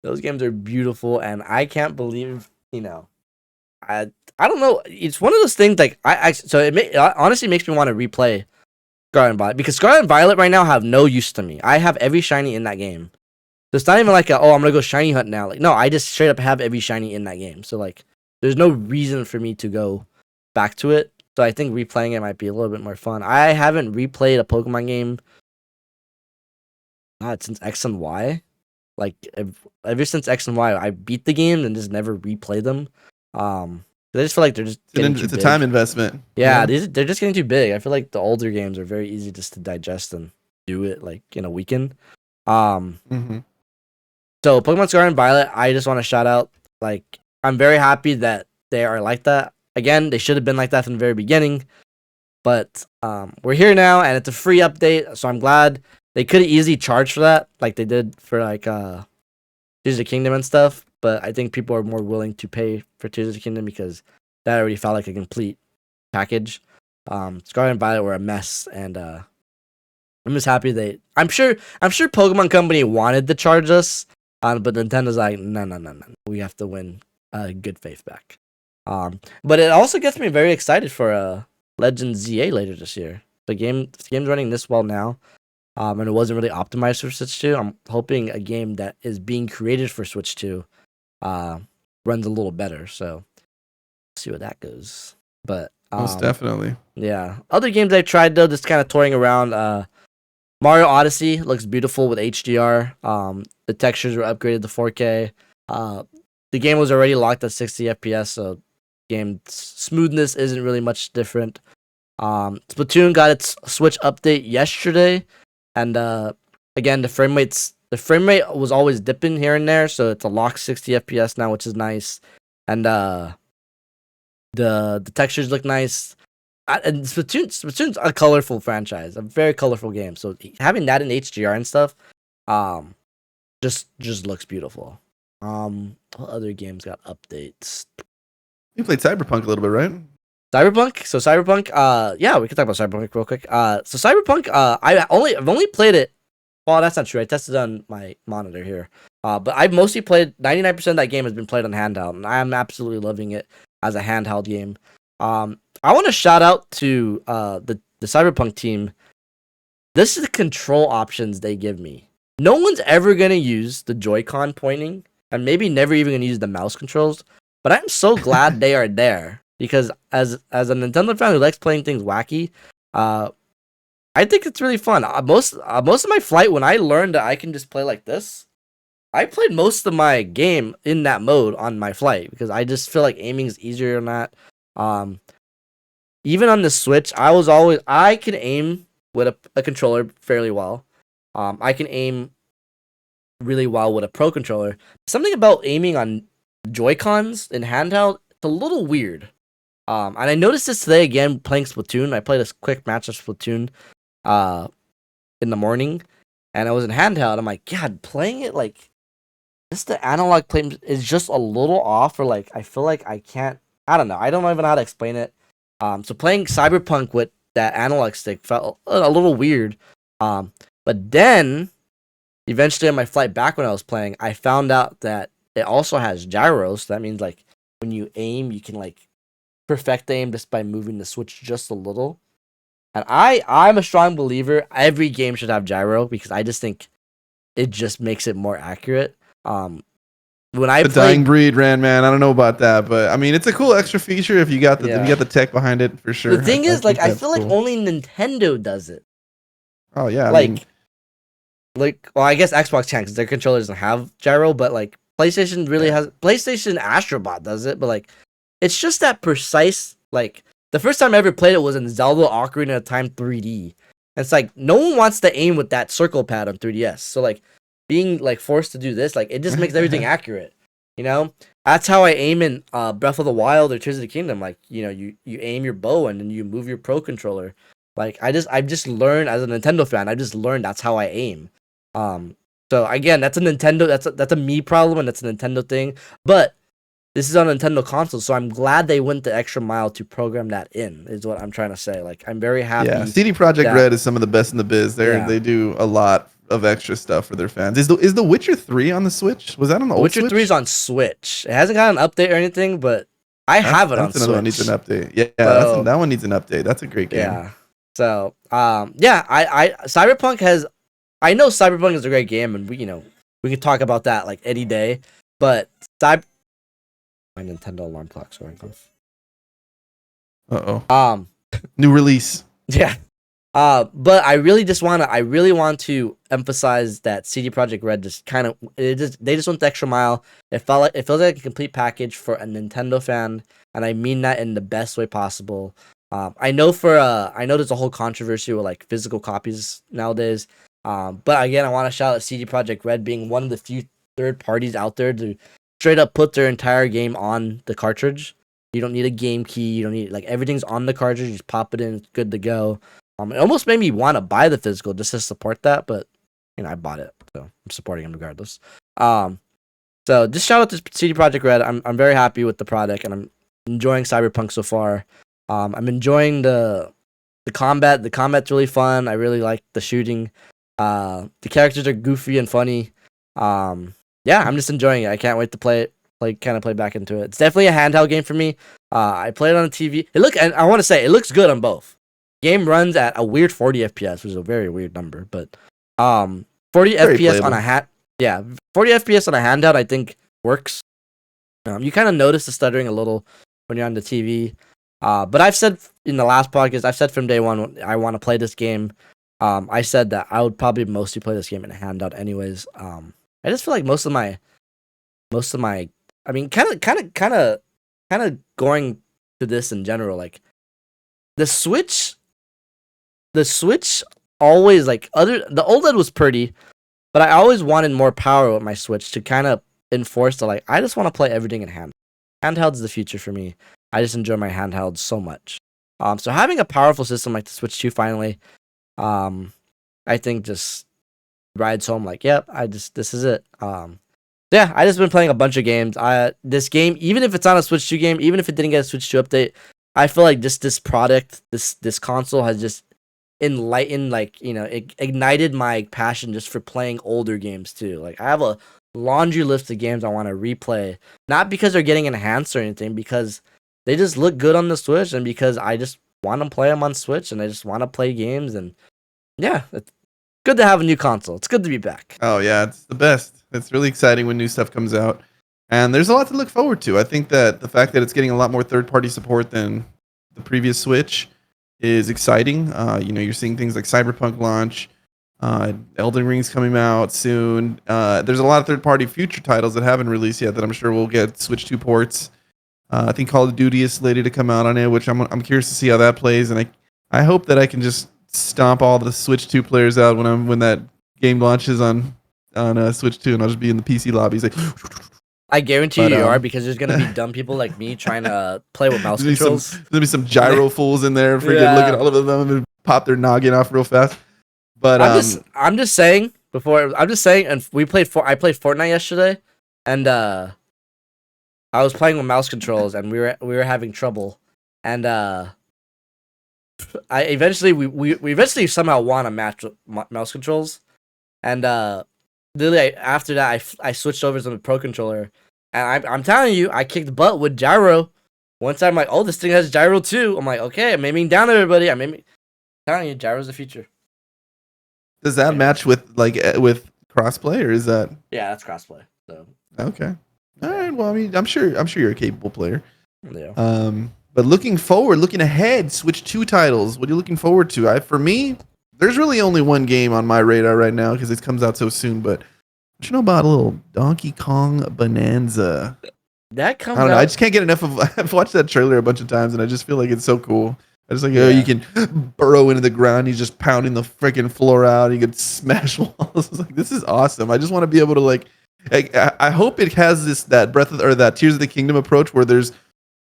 Those games are beautiful, and I can't believe I don't know. It's one of those things like so it honestly makes me want to replay Scarlet and Violet because Scarlet and Violet right now have no use to me. I have every shiny in that game. So it's not even like I'm gonna go shiny hunt now. Like no, I just straight up have every shiny in that game. So like there's no reason for me to go back to it. So I think replaying it might be a little bit more fun. I haven't replayed a Pokemon game since X and Y. Like ever since X and Y, I beat the game and just never replay them. I just feel like they're just it's a time investment. Yeah, they're just getting too big. I feel like the older games are very easy just to digest and do it like in a weekend. So Pokemon Scarlet and Violet, I just want to shout out. Like I'm very happy that they are like that. Again, they should have been like that from the very beginning. But we're here now, and it's a free update, so I'm glad. They could have easily charged for that, like they did for like Tears of the Kingdom and stuff. But I think people are more willing to pay for Tears of the Kingdom because that already felt like a complete package. Scarlet and Violet were a mess, and I'm just happy I'm sure Pokemon Company wanted to charge us, but Nintendo's like, no, we have to win good faith back. But it also gets me very excited for Legends ZA later this year. The game's running this well now. And it wasn't really optimized for Switch 2. I'm hoping a game that is being created for Switch 2 runs a little better. So, see where that goes. But most definitely. Yeah. Other games I tried though, just kind of touring around. Mario Odyssey looks beautiful with HDR. The textures were upgraded to 4K. The game was already locked at 60 FPS, so game smoothness isn't really much different. Splatoon got its Switch update yesterday. And again, the frame rate was always dipping here and there, so it's a locked 60 FPS now, which is nice. And the textures look nice. And Splatoon's a colorful franchise, a very colorful game. So having that in HDR and stuff, just looks beautiful. What other games got updates? You played Cyberpunk a little bit, right? Cyberpunk, yeah, we can talk about Cyberpunk real quick. So Cyberpunk, I've only played it. Well, that's not true. I tested it on my monitor here. But I've mostly played 99% of that game has been played on handheld, and I'm absolutely loving it as a handheld game. I want to shout out to the Cyberpunk team. This is the control options they give me. No one's ever gonna use the Joy-Con pointing, and maybe never even gonna use the mouse controls. But I'm so glad they are there. Because as a Nintendo fan who likes playing things wacky, I think it's really fun. Most of my flight, when I learned that I can just play like this, I played most of my game in that mode on my flight because I just feel like aiming is easier than that. Even on the Switch, I can aim with a controller fairly well. I can aim really well with a Pro controller. Something about aiming on Joy-Cons in handheld, it's a little weird. And I noticed this today again playing Splatoon. I played a quick match of Splatoon in the morning, and I was in handheld. I'm like, God, playing it like just the analog play is just a little off, or like I feel like I can't. I don't know. I don't even know how to explain it. So playing Cyberpunk with that analog stick felt a little weird. But then eventually on my flight back when I was playing, I found out that it also has gyros. So that means like when you aim, you can like perfect aim just by moving the Switch just a little. And I'm a strong believer every game should have gyro because I just think it just makes it more accurate. When I the dying breed, man, I don't know about that, but I mean it's a cool extra feature if you got the tech behind it for sure. The thing is, like, I feel like only Nintendo does it. Oh yeah, well, I guess Xbox can because their controller doesn't have gyro, but like PlayStation really has. PlayStation Astrobot does it, but like it's just that precise. Like the first time I ever played it was in Zelda Ocarina of Time 3D. And it's like no one wants to aim with that circle pad on 3DS. So like being like forced to do this, like it just makes everything accurate. You know, that's how I aim in Breath of the Wild or Tears of the Kingdom. Like, you aim your bow and then you move your Pro controller. Like, I've just learned as a Nintendo fan. I just learned that's how I aim. So again, that's a Nintendo. That's a me problem and that's a Nintendo thing. But this is on a Nintendo console, so I'm glad they went the extra mile to program that in. Is what I'm trying to say. Like, I'm very happy. Yeah, CD Projekt Red is some of the best in the biz. They do a lot of extra stuff for their fans. Is the Witcher 3 on the Switch? Was that on the old Witcher Switch? 3 is on Switch. It hasn't got an update or anything, but I have it on Switch. Another one needs an update. Yeah, that one needs an update. That's a great game. Yeah. So, I Cyberpunk has. I know Cyberpunk is a great game, and we can talk about that like any day. But my Nintendo alarm clock's going off. Uh-oh. New release. Yeah. But I really want to emphasize that CD Projekt Red they just went the extra mile. It feels like a complete package for a Nintendo fan, and I mean that in the best way possible. I know there's a whole controversy with like physical copies nowadays. But again, I want to shout out CD Projekt Red being one of the few third parties out there to straight up put their entire game on the cartridge. You don't need a game key. You don't need everything's on the cartridge. You just pop it in, it's good to go. It almost made me want to buy the physical just to support that, but I bought it, so I'm supporting them regardless. So just shout out to CD Projekt Red. I'm very happy with the product, and I'm enjoying Cyberpunk so far. I'm enjoying the combat. The combat's really fun. I really like the shooting. The characters are goofy and funny. I'm just enjoying it. I can't wait to play back into it. It's definitely a handheld game for me. I play it on the TV. And I want to say it looks good on both. Game runs at a weird 40 FPS, which is a very weird number, but 40 very FPS playable. 40 FPS on a handheld I think works. You kind of notice the stuttering a little when you're on the TV. But I've said in the last podcast, I've said from day one I want to play this game. I said that I would probably mostly play this game in a handout anyways. I just feel like most of my I mean kind of going to this in general, like the Switch always the OLED was pretty, but I always wanted more power with my Switch to kind of enforce I just want to play everything in hand. Handheld's the future for me. I just enjoy my handheld so much. So having a powerful system like the Switch 2 finally, I think just rides home this is it. I just been playing a bunch of games. This game, even if it's not a Switch 2 game, even if it didn't get a Switch 2 update, I feel like this product, this console has just enlightened, it ignited my passion just for playing older games too. I have a laundry list of games I want to replay, not because they're getting enhanced or anything, because they just look good on the Switch, and because I just want to play them on Switch, and I just want to play games, and it's good to have a new console. It's good to be back. Oh yeah, it's the best. It's really exciting when new stuff comes out, and there's a lot to look forward to. I think that the fact that it's getting a lot more third-party support than the previous Switch is exciting. You're seeing things like Cyberpunk launch, Elden Ring's coming out soon. There's a lot of third-party future titles that haven't released yet that I'm sure will get Switch 2 ports. I think Call of Duty is slated to come out on it, which I'm curious to see how that plays, and I hope that I can just stomp all the Switch 2 players out when that game launches on Switch 2, and I'll just be in the PC lobbies I guarantee you are, because there's gonna be dumb people like me trying to play with mouse controls. There'll be some gyro fools in there, freaking look at all of them and pop their noggin off real fast. But I'm just saying, and I played Fortnite yesterday, and I was playing with mouse controls, and we were having trouble, and we eventually somehow won a match with mouse controls, and literally after that I switched over to the Pro controller, and I'm telling you, I kicked butt with gyro. Once I'm like, oh, this thing has gyro too. I'm like, okay, I'm aiming down everybody. I'm telling you, gyro's the future. Does that match with crossplay, or is that? Yeah, that's crossplay. So okay, all right. Well, I mean, I'm sure you're a capable player. Yeah. But looking ahead, Switch 2 titles. What are you looking forward to? For me, there's really only one game on my radar right now because it comes out so soon. But what you know about a little Donkey Kong Bonanza? That comes. I don't know. I just can't get enough of. I've watched that trailer a bunch of times, and I just feel like it's so cool. I just you can burrow into the ground. He's just pounding the freaking floor out. You could smash walls. This is awesome. I just want to be able to I hope it has that that Tears of the Kingdom approach where there's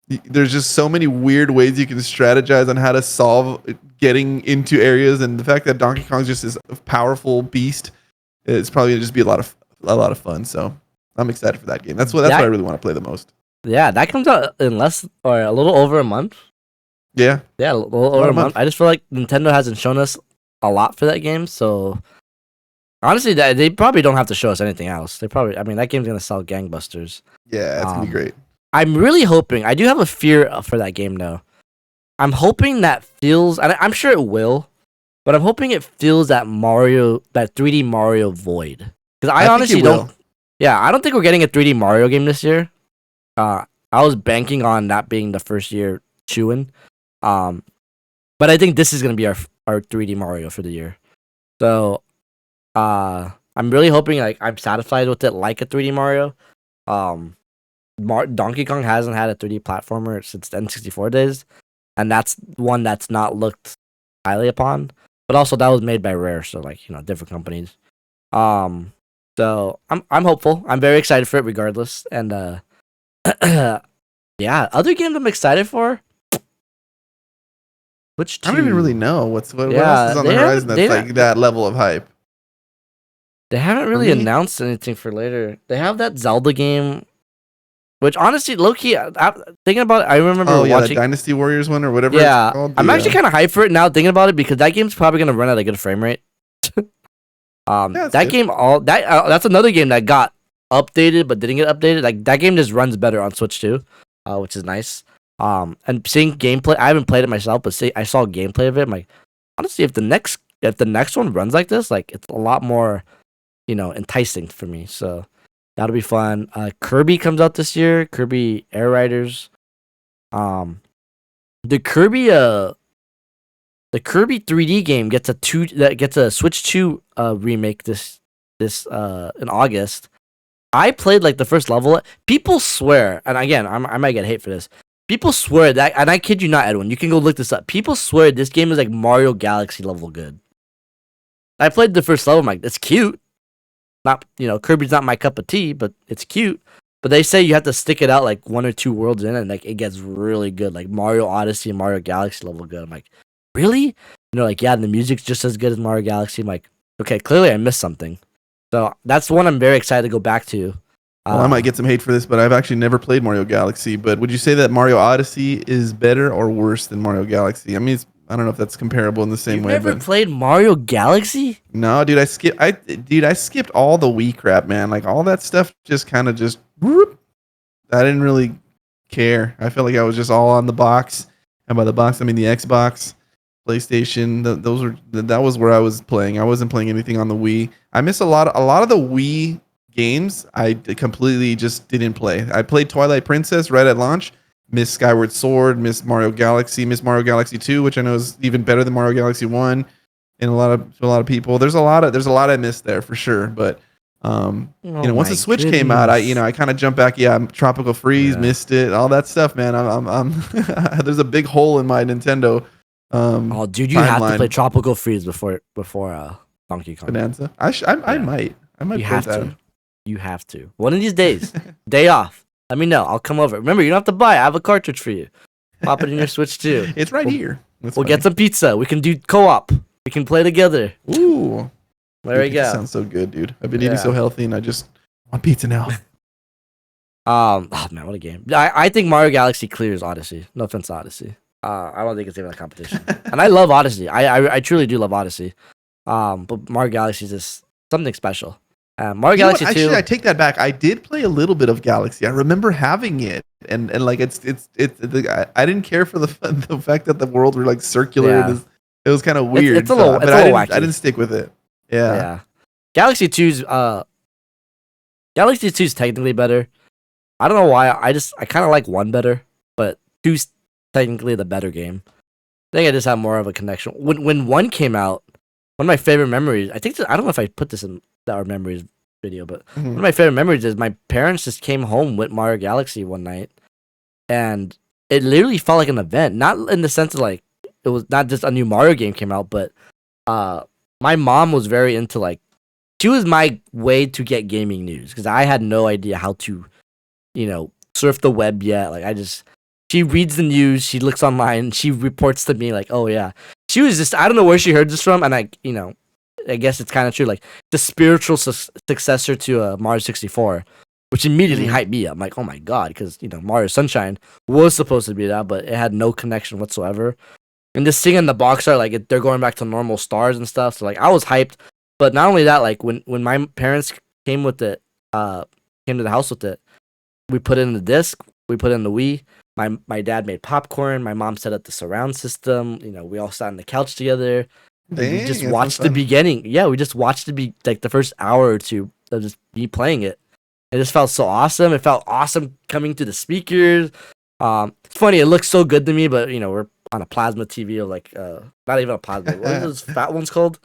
just so many weird ways you can strategize on how to solve getting into areas, and the fact that Donkey Kong's just this powerful beast, it's probably gonna just be a lot of fun. So I'm excited for that game. That's what I really want to play the most. Yeah, that comes out in less or a little over a month. Yeah, a little over a month. I just feel like Nintendo hasn't shown us a lot for that game, so honestly, they probably don't have to show us anything else. That game's gonna sell gangbusters. Yeah, it's gonna be great. I'm really hoping. I do have a fear for that game, though. I'm hoping that feels, and I'm sure it will, but I'm hoping it feels that 3D Mario void. Because I honestly don't. Yeah, I don't think we're getting a 3D Mario game this year. I was banking on that being the first year chewing. But I think this is gonna be our 3D Mario for the year. So, I'm really hoping I'm satisfied with it like a 3D Mario. Donkey Kong hasn't had a 3D platformer since the N64 days, and that's one that's not looked highly upon. But also that was made by Rare, so different companies. So I'm hopeful. I'm very excited for it regardless. And yeah, other games I'm excited for. Which I don't even really know what else is on the horizon that's like that level of hype. They haven't really announced anything for later. They have that Zelda game, which honestly, low-key, thinking about it, I remember watching... the Dynasty Warriors one or whatever it's called. I'm actually kind of hyped for it now, thinking about it, because that game's probably going to run at a good frame rate. That's another game that got updated, but didn't get updated. Like, that game just runs better on Switch too, which is nice. And seeing gameplay, I haven't played it myself, but I saw gameplay of it. I'm like, honestly, if the next one runs like this, like, it's a lot more, enticing for me. So that'll be fun. Kirby comes out this year. Kirby Air Riders. The Kirby 3D game gets a Switch 2 remake this in August. I played like the first level. People swear, and again, I might get hate for this. People swear that, and I kid you not, Edwin, you can go look this up. People swear this game is like Mario Galaxy level good. I played the first level. I'm like, it's cute. Not, Kirby's not my cup of tea, but it's cute. But they say you have to stick it out like 1 or 2 worlds in, and like it gets really good, like Mario Odyssey and Mario Galaxy level good. I'm like, really? Yeah, the music's just as good as Mario Galaxy. I'm like, okay, clearly I missed something. So that's the one I'm very excited to go back to. Well, I might get some hate for this, but I've actually never played Mario Galaxy. But would you say that Mario Odyssey is better or worse than Mario Galaxy? I mean, I don't know if that's comparable in the same way. You've never played Mario Galaxy? No, dude, I skipped all the Wii crap, man. Like all that stuff just kind of whoop. I didn't really care. I felt like I was just all on the box. And by the box, I mean the Xbox, PlayStation. That was where I was playing. I wasn't playing anything on the Wii. I miss a lot of the Wii games. I completely just didn't play. I played Twilight Princess right at launch. Miss Skyward Sword, Miss Mario Galaxy, Miss Mario Galaxy 2, which I know is even better than Mario Galaxy 1 to a lot of people. There's a lot I missed there for sure, but once the Switch came out, I kind of jumped back. Yeah, Tropical Freeze, missed it, all that stuff, man. I'm there's a big hole in my Nintendo dude, you have to play Tropical Freeze before Donkey Kong Bonanza. I might play that. You have to. One of these days, day off. Let me know. I'll come over. Remember, you don't have to buy. I have a cartridge for you. Pop it in your Switch too. It's right here. We'll get some pizza. We can do co-op. We can play together. Ooh. There we go. Sounds so good, dude. I've been eating so healthy, and I just want pizza now. Oh man, what a game! I think Mario Galaxy clears Odyssey. No offense, Odyssey. I don't think it's even a competition. And I love Odyssey. I truly do love Odyssey. But Mario Galaxy is just something special. Mario Galaxy 2. Actually, I take that back. I did play a little bit of Galaxy. I remember having it, and like it's I didn't care for the fact that the world were like circular. Yeah. It was kind of weird. It's a little wacky. I didn't stick with it. Yeah. Galaxy 2's technically better. I don't know why. I kind of like 1 better, but 2's technically the better game. I think I just have more of a connection. When 1 came out, one of my favorite memories. I don't know if I put this in our memories video, but one of my favorite memories is my parents just came home with Mario Galaxy one night, and it literally felt like an event. Not in the sense of like it was not just a new Mario game came out, but my mom was very into like she was my way to get gaming news because I had no idea how to, surf the web yet. Like she reads the news, she looks online, she reports to me like, oh yeah. She was just, I don't know where she heard this from, and I guess it's kind of true. Like the spiritual successor to Mario 64, which immediately hyped me up. I'm like, oh my god, because Mario Sunshine was supposed to be that, but it had no connection whatsoever. And just seeing in the box art, like they're going back to normal stars and stuff. So like I was hyped. But not only that, like when my parents came with it, came to the house with it, we put it in the disc, we put it in the Wii. My dad made popcorn. My mom set up the surround system. We all sat on the couch together. Dang, we just watched the beginning. Yeah, we just watched the first hour or two of just me playing it. It just felt so awesome. It felt awesome coming to the speakers. It's funny. It looks so good to me, but we're on a plasma TV of like not even a plasma. What are those fat ones called?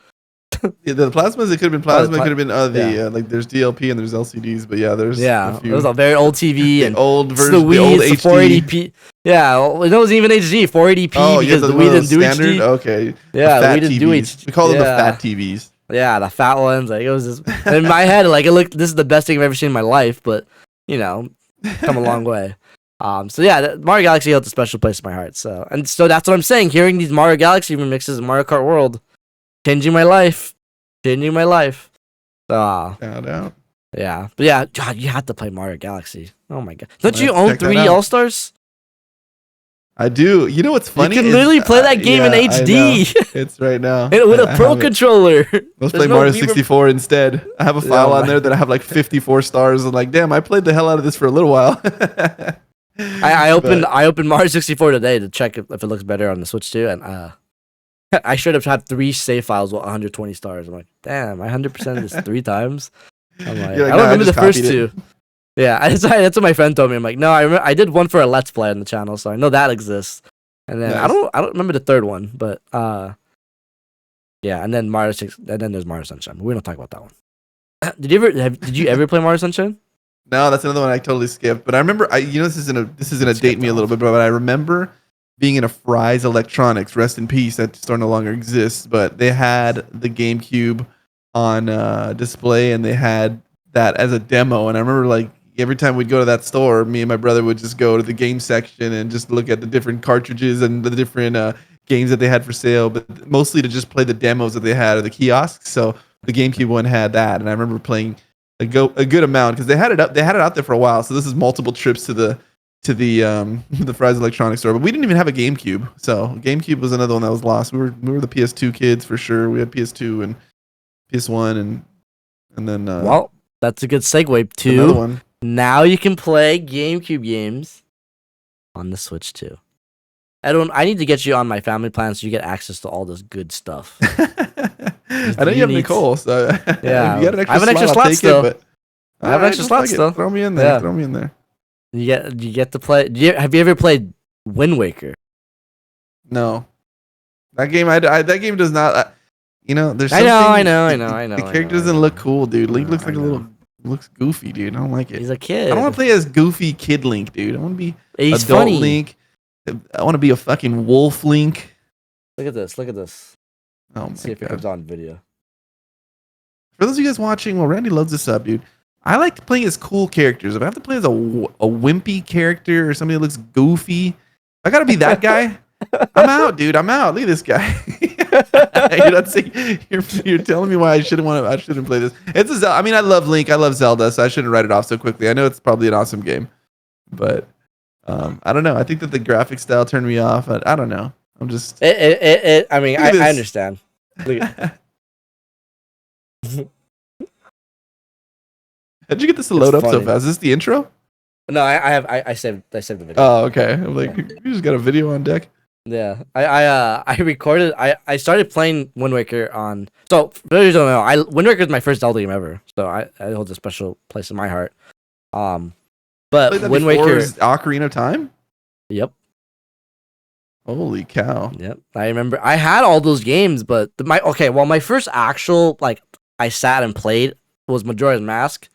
Yeah, the plasmas. It could have been plasma. It could have been like there's DLP and there's LCDs, but yeah, there's it was a very old TV and old version, the Wii, the old it's HD. 480p. Yeah, it wasn't even HD, 480p because the Wii didn't do standard? HD. Okay, Yeah, we didn't do HD. We call them the fat TVs. Yeah, the fat ones. Like it was just in my head. Like it looked. This is the best thing I've ever seen in my life. But come a long way. So yeah, Mario Galaxy holds a special place in my heart. So that's what I'm saying. Hearing these Mario Galaxy remixes in Mario Kart World, changing my life. So Shout out. yeah, but yeah, God, you have to play Mario Galaxy. Oh my god, don't you own 3D All Stars? I do. You know what's funny? You can literally play that game in HD. It's right now. With a pro controller. Let's play Mario 64 instead. I have a file on there that I have like 54 stars. And like, damn, I played the hell out of this for a little while. I opened Mario 64 today to check if it looks better on the Switch too, and I should have had 3 save files with 120 stars. I'm like, damn, I 100% this 3 times. I'm like, I don't remember the first 2. Yeah, that's what my friend told me. I'm like, no, I did one for a Let's Play on the channel, so I know that exists. And then nice. I don't remember the third one, but yeah, and then Mario 6, and then there's Mario Sunshine. But we don't talk about that one. Did you ever play Mario Sunshine? No, that's another one I totally skipped. But I remember, this is gonna date me a little bit, but I remember being in a Fry's Electronics, rest in peace, that store no longer exists, but they had the GameCube on display, and they had that as a demo. And I remember like every time we'd go to that store, me and my brother would just go to the game section and just look at the different cartridges and the different games that they had for sale, but mostly to just play the demos that they had or the kiosks. So the GameCube one had that, and I remember playing a good amount because they had it out there for a while. So this is multiple trips to the Fry's Electronics store, but we didn't even have a GameCube. So GameCube was another one that was lost. We were the PS2 kids for sure. We had PS2 and PS1 and then well, that's a good segue to another one. Now you can play GameCube games on the Switch too. Edwin, I need to get you on my family plan so you get access to all this good stuff. I know you have Nicole, so yeah, you got an extra I have an extra slot still. I have an extra slot still. Throw me in there. Yeah. Throw me in there. You get to play. Have you ever played Wind Waker? No, that game that game does not. There's. I know. The character doesn't look cool, dude. Link looks like looks goofy, dude. I don't like it. He's a kid. I don't want to play as goofy kid Link, dude. I want to be He's adult funny. Link. I want to be a fucking wolf Link. Look at this. Oh my See if God. it comes on video. For those of you guys watching, while Randy loads this up, dude, I like playing as cool characters. If I have to play as a wimpy character or somebody that looks goofy, I gotta be that guy. I'm out, dude. I'm out. Look at this guy. You're telling me why I shouldn't play this. I love Link. I love Zelda, so I shouldn't write it off so quickly. I know it's probably an awesome game, but I don't know. I think that the graphic style turned me off. I don't know. I'm just. I understand. Look at How'd you get this to load up so fast? Is this the intro? No, I saved the video. Oh, okay. I'm like, you just got a video on deck. Yeah, I recorded. I started playing Wind Waker on. So for those who don't know, Wind Waker is my first Zelda game ever. So I hold a special place in my heart. But Wind Waker, Ocarina of Time. Yep. Holy cow. Yep. I remember I had all those games, but my first actual I sat and played was Majora's Mask.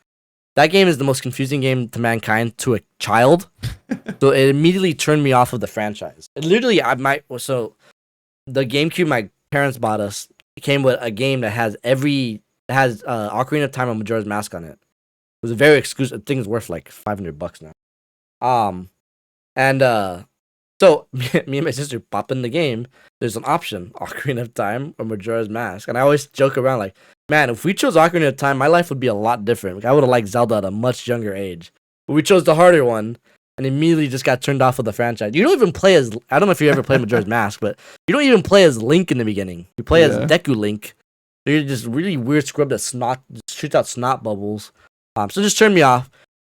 That game is the most confusing game to mankind to a child. So it immediately turned me off of the franchise. Literally, the GameCube my parents bought us came with a game that has every has Ocarina of Time and Majora's Mask on it. It was a very exclusive. I think it's worth like $500 now. And so me and my sister pop in the game. There's an option: Ocarina of Time or Majora's Mask. And I always joke around like, man, if we chose Ocarina of Time, my life would be a lot different. Like, I would have liked Zelda at a much younger age. But we chose the harder one, and immediately just got turned off of the franchise. You don't even play as, I don't know if you ever played Majora's Mask, but you don't even play as Link in the beginning. You play as Deku Link. So you're just really weird scrub that shoots out snot bubbles. So just turned me off.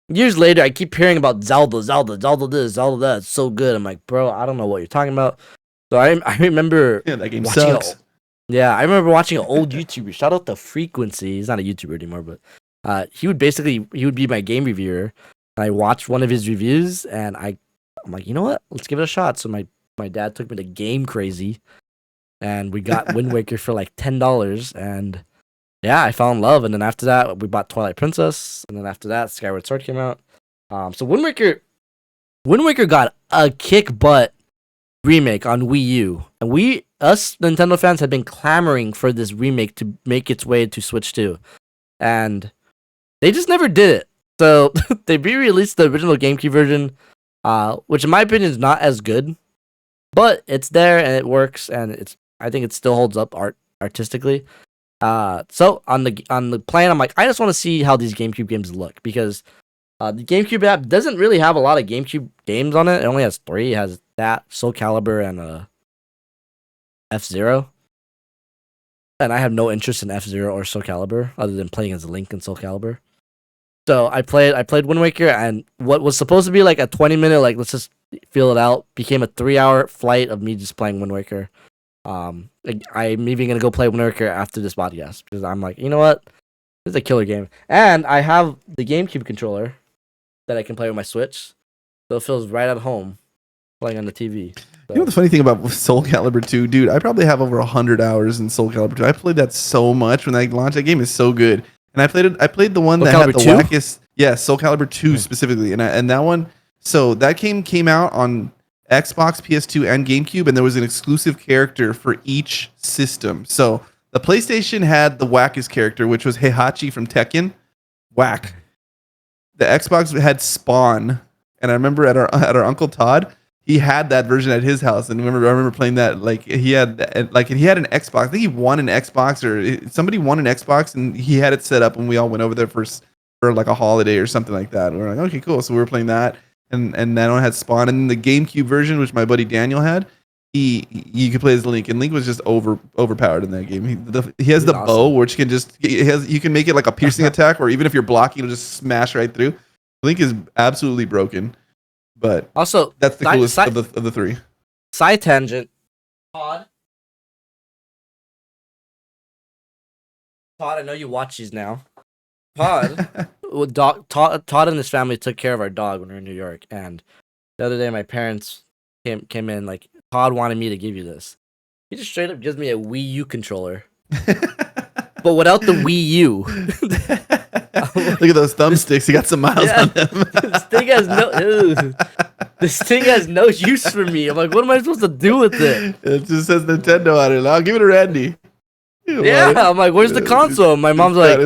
Years later, I keep hearing about Zelda this, Zelda that. It's so good. I'm like, bro, I don't know what you're talking about. So I remember that game watching sucks. I remember watching an old YouTuber. Shout out to Frequency. He's not a YouTuber anymore, but he would be my game reviewer. And I watched one of his reviews, and I'm like, you know what? Let's give it a shot. So my dad took me to Game Crazy, and we got Wind Waker for like $10, and yeah, I fell in love. And then after that, we bought Twilight Princess, and then after that, Skyward Sword came out. So Wind Waker got a kick butt remake on Wii U, and us Nintendo fans had been clamoring for this remake to make its way to Switch 2, and they just never did it. So they re-released the original GameCube version, which in my opinion is not as good, but it's there and it works, and I think it still holds up artistically. So on the plan, I'm like, I just want to see how these GameCube games look, because the GameCube app doesn't really have a lot of GameCube games on it. It only has 3. It has that, Soul Calibur, and F-Zero. And I have no interest in F-Zero or Soul Calibur other than playing as Link in Soul Calibur. So I played Wind Waker, and what was supposed to be like a 20-minute, like, let's just feel it out, became a 3-hour flight of me just playing Wind Waker. I'm even gonna go play Wind Waker after this podcast, because I'm like, you know what? This is a killer game. And I have the GameCube controller that I can play with my Switch. So it feels right at home playing on the TV. So. You know the funny thing about Soul Calibur 2, dude? I probably have over 100 hours in Soul Calibur 2. I played that so much when I launched. That game is so good. And I played the one that had the wackest. Yeah, Soul Calibur 2 specifically. And that one, so that game came out on Xbox, PS2, and GameCube, and there was an exclusive character for each system. So the PlayStation had the wackest character, which was Heihachi from Tekken. Whack. The Xbox had Spawn, and I remember at our Uncle Todd, he had that version at his house, and I remember playing that. Like he had an Xbox. I think he won an Xbox, or somebody won an Xbox, and he had it set up, and we all went over there for like a holiday or something like that. And we were like, okay, cool. So we were playing that, and that one had Spawn, and then the GameCube version, which my buddy Daniel had, you could play as Link, and Link was just overpowered in that game. He has the bow, which can you can make it like a piercing attack, or even if you're blocking, it'll just smash right through. Link is absolutely broken. But also, that's the coolest of the 3. Side tangent. Todd, I know you watch these now. Todd and his family took care of our dog when we were in New York, and the other day my parents came in like, Todd wanted me to give you this. He just straight up gives me a Wii U controller, but without the Wii U. Look at those thumbsticks. He got some miles on them. This thing has no use for me. I'm like, what am I supposed to do with it? It just says Nintendo on it. I'll give it to Randy. I'm like, where's the console? My mom's like,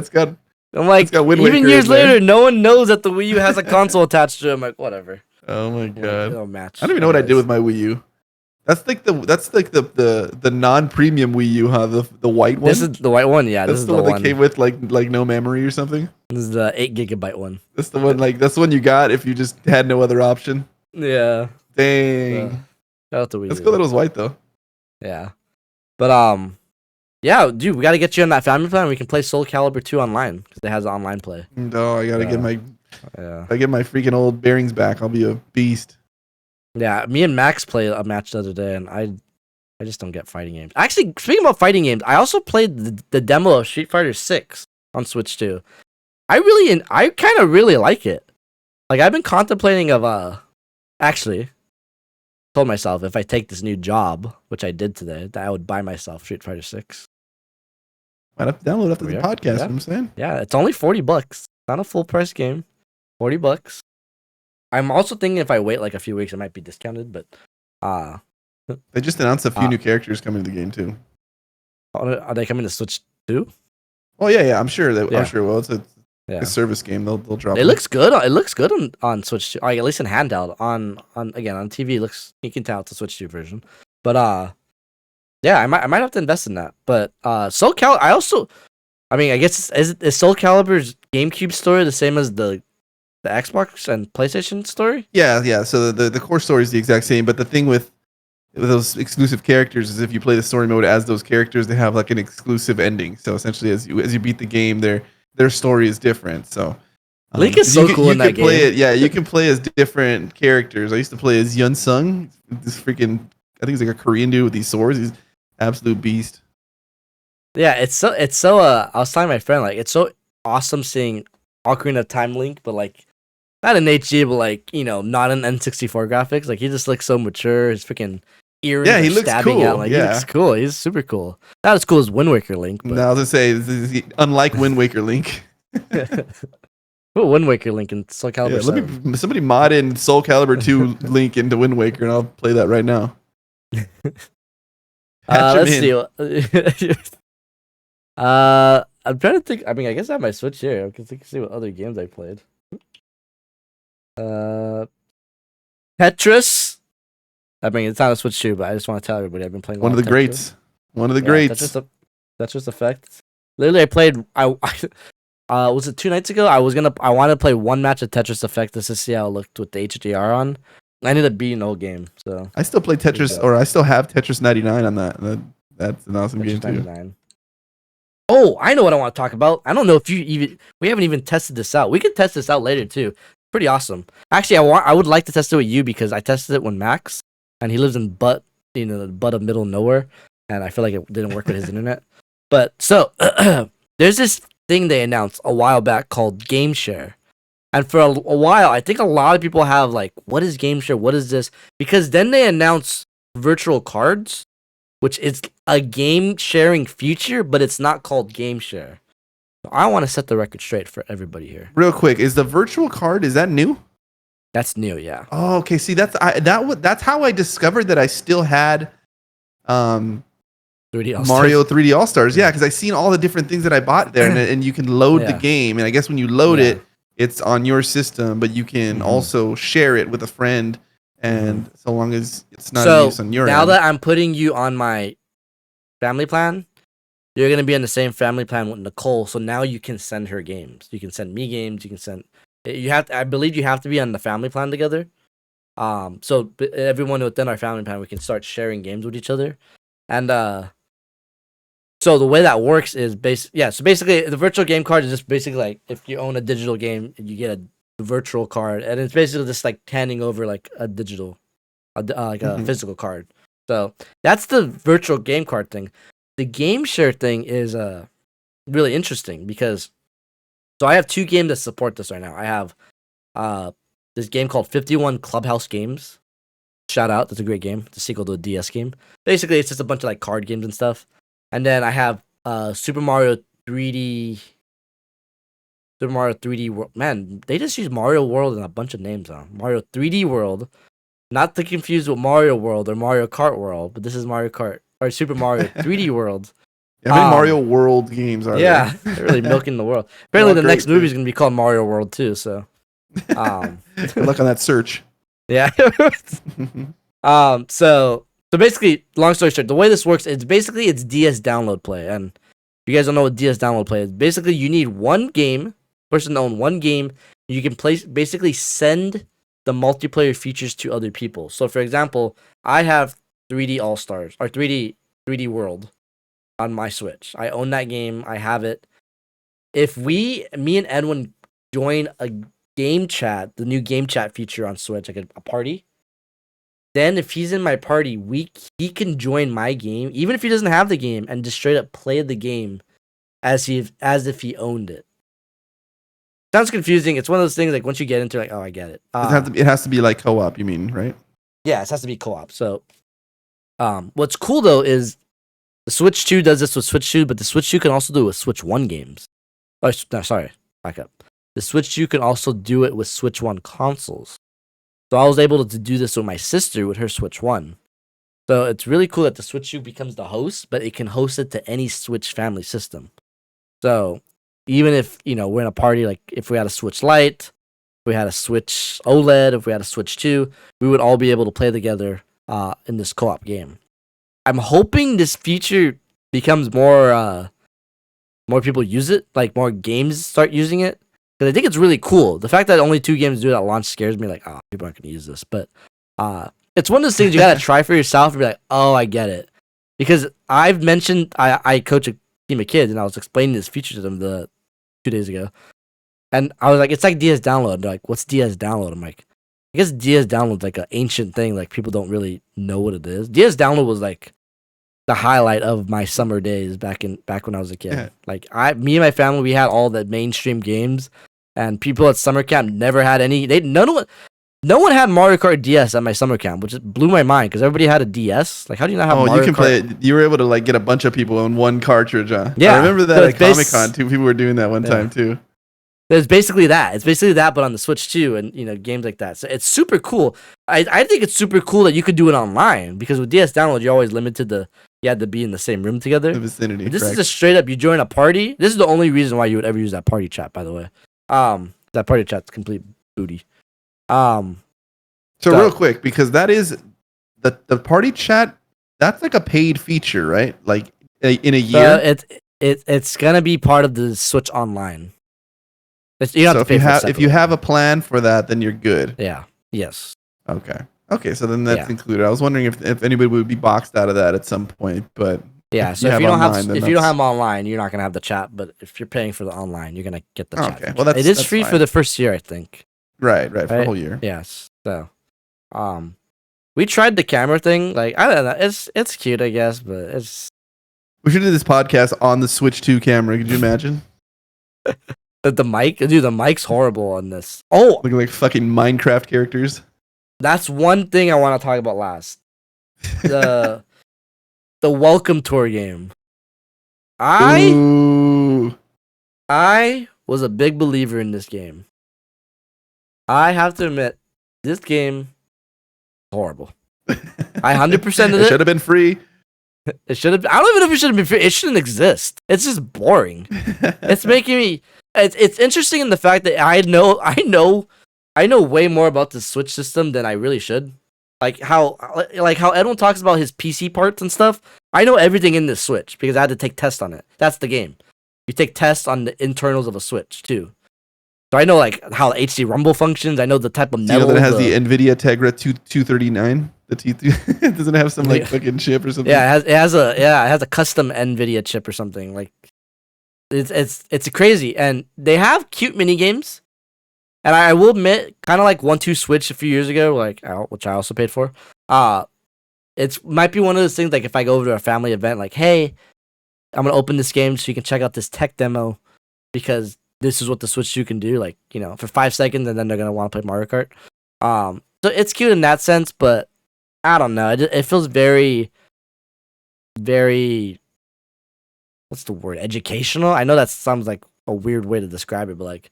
I'm like, even years later, no one knows that the Wii U has a console attached to it. I'm like, whatever. Oh my god. It'll match. I don't even know what I did with my Wii U. That's like the non-premium Wii U, huh? The white one. This is the white one, yeah. This is the one that came with like no memory or something. This is the 8 GB one. That's the one. That's the one you got if you just had no other option. Yeah. Dang. Shout out to Wii U. That's cool that it was white though. Yeah. But yeah, dude, we gotta get you on that family plan. We can play Soul Calibur 2 online because it has online play. No, I gotta get my. If I get my freaking old bearings back, I'll be a beast. Yeah, me and Max played a match the other day, and I just don't get fighting games. Actually, speaking about fighting games, I also played the demo of Street Fighter 6 on Switch 2. I kind of really like it. Like, I've been contemplating of actually told myself if I take this new job, which I did today, that I would buy myself Street Fighter 6. Might have to download after the podcast. You know what I'm saying? Yeah, it's only $40. Not a full price game. $40. I'm also thinking if I wait like a few weeks, it might be discounted, but they just announced a few new characters coming to the game too. Are they coming to Switch 2? Oh yeah, I'm sure that Yeah. I'm sure. Well, it's a Yeah. service game. They'll drop. It looks good. It looks good on Switch 2. Like, at least in handheld. On again on TV, it looks, you can tell it's a Switch 2 version. But yeah, I might have to invest in that. But Soul Calibur, I mean, I guess is Soul Calibur's GameCube story the same as the Xbox and PlayStation story? Yeah. So the core story is the exact same, but the thing with those exclusive characters is if you play the story mode as those characters, they have like an exclusive ending. So essentially, as you beat the game, their story is different. So Link is so cool in that game. You can play as different characters. I used to play as Yun Sung, this freaking, I think he's like a Korean dude with these swords. He's absolute beast. Yeah, it's so I was telling my friend, like, it's so awesome seeing Ocarina of Time Link, but like not in HD, but like, not in N64 graphics. Like, he just looks so mature. His freaking earrings he are looks stabbing cool. out. Like, he looks cool. He's super cool. Not as cool as Wind Waker Link, but No, I was gonna say, unlike Wind Waker Link. Put Wind Waker Link in Soul Calibur 7. Somebody mod in Soul Calibur 2 Link into Wind Waker, and I'll play that right now. Let's see. I'm trying to think. I mean, I guess I have my Switch here. I can see what other games I played. Tetris. I mean, it's not a Switch 2, but I just want to tell everybody I've been playing one of the greats. One of the greats. Tetris Effect. Literally, I played. Was it 2 nights ago? I wanted to play one match of Tetris Effect just to see how it looked with the HDR on. I ended up beating the whole game. So I still play Tetris, or I still have Tetris 99 on that. That's an awesome game too. 99. Oh, I know what I want to talk about. I don't know if we haven't even tested this out. We could test this out later too. Pretty awesome. Actually, I would like to test it with you because I tested it with Max, and he lives in the butt of middle nowhere, and I feel like it didn't work with his internet. But so there's this thing they announced a while back called Game Share. And for a while, I think a lot of people have like, what is Game Share? What is this? Because then they announced virtual cards, which is a game sharing feature, but it's not called Game Share. So I want to set the record straight for everybody here. Real quick, is the virtual card, is that new? That's new, yeah. Oh, okay. See, that's how I discovered that I still had 3D All-Stars. Mario 3D All Stars. Yeah, because I seen all the different things that I bought there, and you can load the game. And I guess when you load it, it's on your system, but you can also share it with a friend. And so long as it's not in use on your end. Now that I'm putting you on my family plan, you're gonna be on the same family plan with Nicole. So now you can send her games. You can send me games. You can send. I believe you have to be on the family plan together. So everyone within our family plan, we can start sharing games with each other. And so the way that works is so basically the virtual game card is just basically like if you own a digital game, you get a virtual card, and it's basically just like handing over like a digital, a physical card. So that's the virtual game card thing. The Game Share thing is really interesting because I have 2 games that support this right now. I have this game called 51 Clubhouse Games. Shout out, that's a great game. It's a sequel to a DS game. Basically, it's just a bunch of like card games and stuff. And then I have Super Mario 3D World. Man, they just use Mario World and a bunch of names on Mario 3D World. Not to confuse with Mario World or Mario Kart World, but this is Mario Kart or Super Mario 3D World. How many Mario World games are there? They're really milking the world. Apparently, the next movie is going to be called Mario World too. So, good luck on that search. Yeah. So basically, long story short, the way this works is basically it's DS download play. And if you guys don't know what DS download play is, basically you need one game, person to own one game. You can basically send the multiplayer features to other people. So for example, I have 3D All Stars or 3D World on my Switch. I own that game. I have it. If me and Edwin join a game chat, the new game chat feature on Switch, like a party, then if he's in my party, he can join my game, even if he doesn't have the game, and just straight up play the game as if he owned it. Sounds confusing. It's one of those things like once you get into it, like, oh, I get it. It has to be like co-op, you mean, right? Yeah, it has to be co-op. So what's cool though is the Switch 2 does this with Switch 2, but the Switch 2 can also do it with Switch 1 games. Oh, no, sorry. Back up. The Switch 2 can also do it with Switch 1 consoles. So I was able to do this with my sister with her Switch 1. So it's really cool that the Switch 2 becomes the host, but it can host it to any Switch family system. So even if we're in a party, like if we had a Switch Lite, if we had a Switch OLED, if we had a Switch 2, we would all be able to play together in this co-op game. I'm hoping this feature becomes more people use it, like more games start using it. Because I think it's really cool. The fact that only 2 games do it at launch scares me. Like, people aren't going to use this. But it's one of those things you got to try for yourself and be like, oh, I get it. Because I've mentioned, I coach a team of kids, and I was explaining this feature to them 2 days ago. And I was like, it's like DS Download. They're like, what's DS Download? I'm like, I guess DS Download's like an ancient thing. Like, people don't really know what it is. DS Download was like the highlight of my summer days back when I was a kid. Yeah. Like, me and my family, we had all the mainstream games, and people at summer camp never had any. No one had Mario Kart DS at my summer camp, which just blew my mind because everybody had a DS. Like, how do you not have Mario Kart? You can play it. You were able to like get a bunch of people in one cartridge, huh? Yeah. I remember that at Comic-Con too. People were doing that one time too. It's basically that. It's basically that, but on the Switch too, and games like that. So it's super cool. I think it's super cool that you could do it online, because with DS Download, you're always limited to you had to be in the same room together. The vicinity. This is a straight up, you join a party. This is the only reason why you would ever use that party chat, by the way. That party chat's complete booty. So real quick, because that is the party chat, that's like a paid feature, right? Like in a year. It's gonna be part of the Switch Online. You don't have to pay for it if you have a plan for that, then you're good. Yeah. Yes. Okay. So then that's included. I was wondering if anybody would be boxed out of that at some point, but yeah. So if you don't have online, you're not gonna have the chat. But if you're paying for the online, you're gonna get the chat. Okay. Well, it is free for the first year, I think. Right. For the whole year. Yes. So, we tried the camera thing. Like, I don't know. It's cute, I guess, but it's. We should do this podcast on the Switch 2 camera. Could you imagine? The mic, dude. The mic's horrible on this. Oh, looking like fucking Minecraft characters. That's one thing I want to talk about last. The Welcome Tour game. I was a big believer in this game. I have to admit, this game is horrible. I 100%ed it. It should have been free. It should have. I don't even know if it should have been free. It shouldn't exist. It's just boring. It's making me. It's interesting in the fact that I know way more about the Switch system than I really should. Like how Edwin talks about his PC parts and stuff. I know everything in this Switch because I had to take tests on it. That's the game. You take tests on the internals of a Switch too. So I know like how the HD Rumble functions. I know the type of metal. You know that it has the NVIDIA Tegra 239. The T3 doesn't it have some like fucking chip or something? Yeah, it has a custom NVIDIA chip or something. Like it's crazy, and they have cute mini games. And I will admit, kind of like 1-2 Switch a few years ago, which I also paid for. It might be one of those things like if I go over to a family event, like, hey, I'm gonna open this game so you can check out this tech demo because this is what the Switch 2 can do. Like, for 5 seconds, and then they're gonna want to play Mario Kart. So it's cute in that sense, but I don't know. It feels very, very. What's the word? Educational. I know that sounds like a weird way to describe it, but like.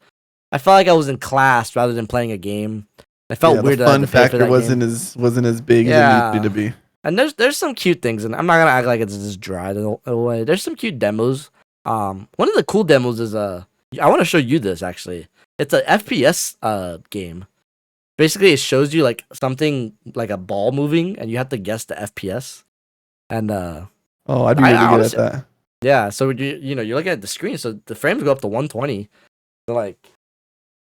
I felt like I was in class rather than playing a game. I felt weird. The fun factor wasn't as big as it needed to be. And there's some cute things, and I'm not gonna act like it's just dry away. There's some cute demos. One of the cool demos is I want to show you this actually. It's a FPS game. Basically, it shows you like something like a ball moving, and you have to guess the FPS. And I'd be really good at that. Yeah, so you're looking at the screen, so the frames go up to 120. So like.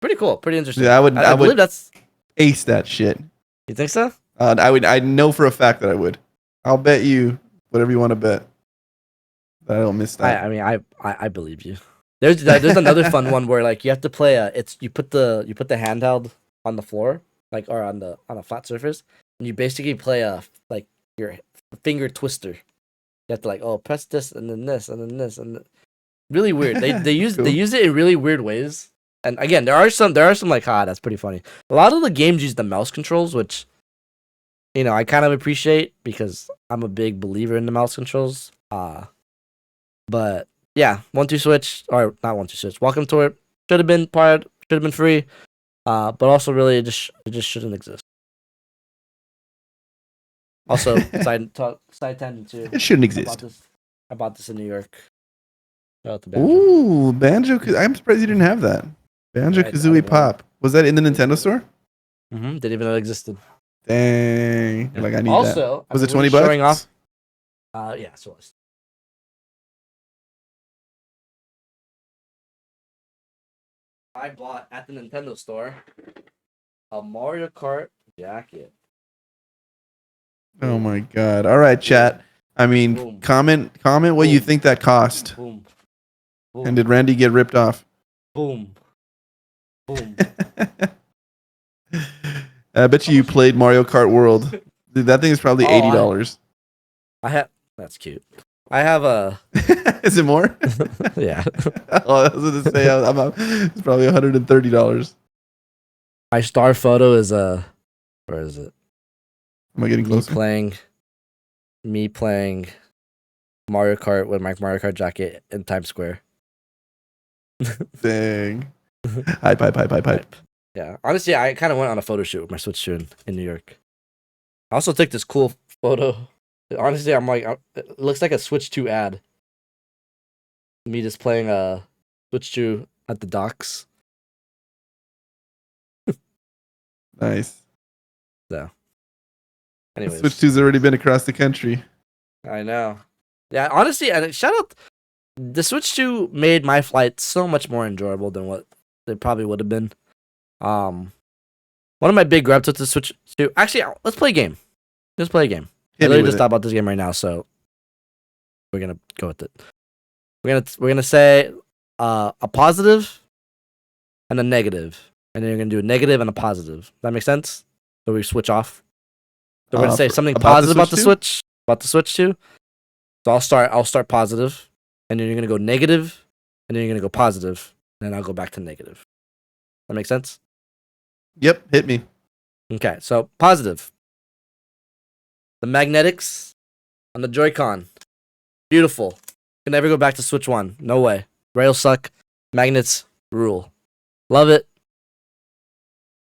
Pretty cool, pretty interesting. Yeah, I believe would that's ace that shit. You think so? I know for a fact that I would. I'll bet you whatever you want to bet. That I don't miss that. I believe you. There's another fun one where like you have to play you put the handheld on the floor or on a flat surface, and you basically play like your finger twister. You have to press this and then this and then this and really weird. They use cool. They use it in really weird ways. And again, there are some like, that's pretty funny. A lot of the games use the mouse controls, which, I kind of appreciate because I'm a big believer in the mouse controls. But yeah, 1-2 Switch, or not 1-2 Switch. Welcome to it. Should have been free. But also really, it just shouldn't exist. Also, side tangent too. It shouldn't exist. I bought this in New York. Shout out to Banjo. Ooh, Banjo. I'm surprised you didn't have that. Banjo Kazooie Pop. Was that in the Nintendo store? Didn't even know it existed. Dang. You're like, I need also, that. Was it we're $20? Showing off. Yeah, so it's. I bought at the Nintendo store a Mario Kart jacket. Oh my god. All right, chat. I mean, Boom. comment what you think that cost. Boom. And did Randy get ripped off? Boom. Boom. I bet you played Mario Kart World. Dude, that thing is probably $80. That's cute. I have a. Is it more? Yeah. Oh, I was going to say it's probably $130. My star photo is where is it? Am I getting closer? Me playing Mario Kart with my Mario Kart jacket in Times Square. Dang. Hype. Yeah. Honestly, I kind of went on a photo shoot with my Switch 2 in New York. I also took this cool photo. Honestly, I'm like, it looks like a Switch 2 ad. Me just playing a Switch 2 at the docks. Nice. So, anyways. Switch 2's already been across the country. I know. Yeah, honestly, and shout out. The Switch 2 made my flight so much more enjoyable than what they probably would have been. One of my big gripes with the Switch 2. Actually, let's play a game. Let's play a game. I literally just thought about this game right now, so we're gonna go with it. We're gonna say a positive and a negative, and then you're gonna do a negative and a positive. That makes sense? So we switch off. So we're gonna say something positive about the Switch 2. So I'll start positive, and then you're gonna go negative, and then you're gonna go positive, and then I'll go back to negative. That makes sense? Yep, hit me. Okay, so positive. The magnetics on the Joy-Con. Beautiful. Can never go back to Switch 1. No way. Rails suck. Magnets rule. Love it.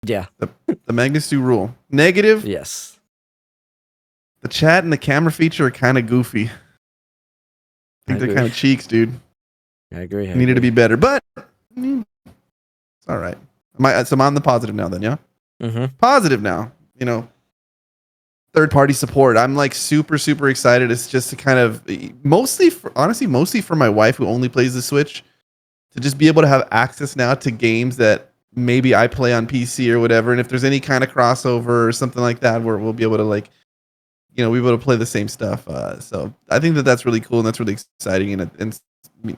Yeah. The magnets do rule. Negative? Yes. The chat and the camera feature are kind of goofy. I think they're kind of cheeks, dude. I agree. Needed to be better, but it's all right. So I'm on the positive now then, yeah? Mm-hmm. Positive now. You know, third-party support. I'm like super, super excited. It's just to kind of mostly for my wife who only plays the Switch to just be able to have access now to games that maybe I play on PC or whatever. And if there's any kind of crossover or something like that, where we'll be able to be able to play the same stuff. So I think that's really cool and that's really exciting. And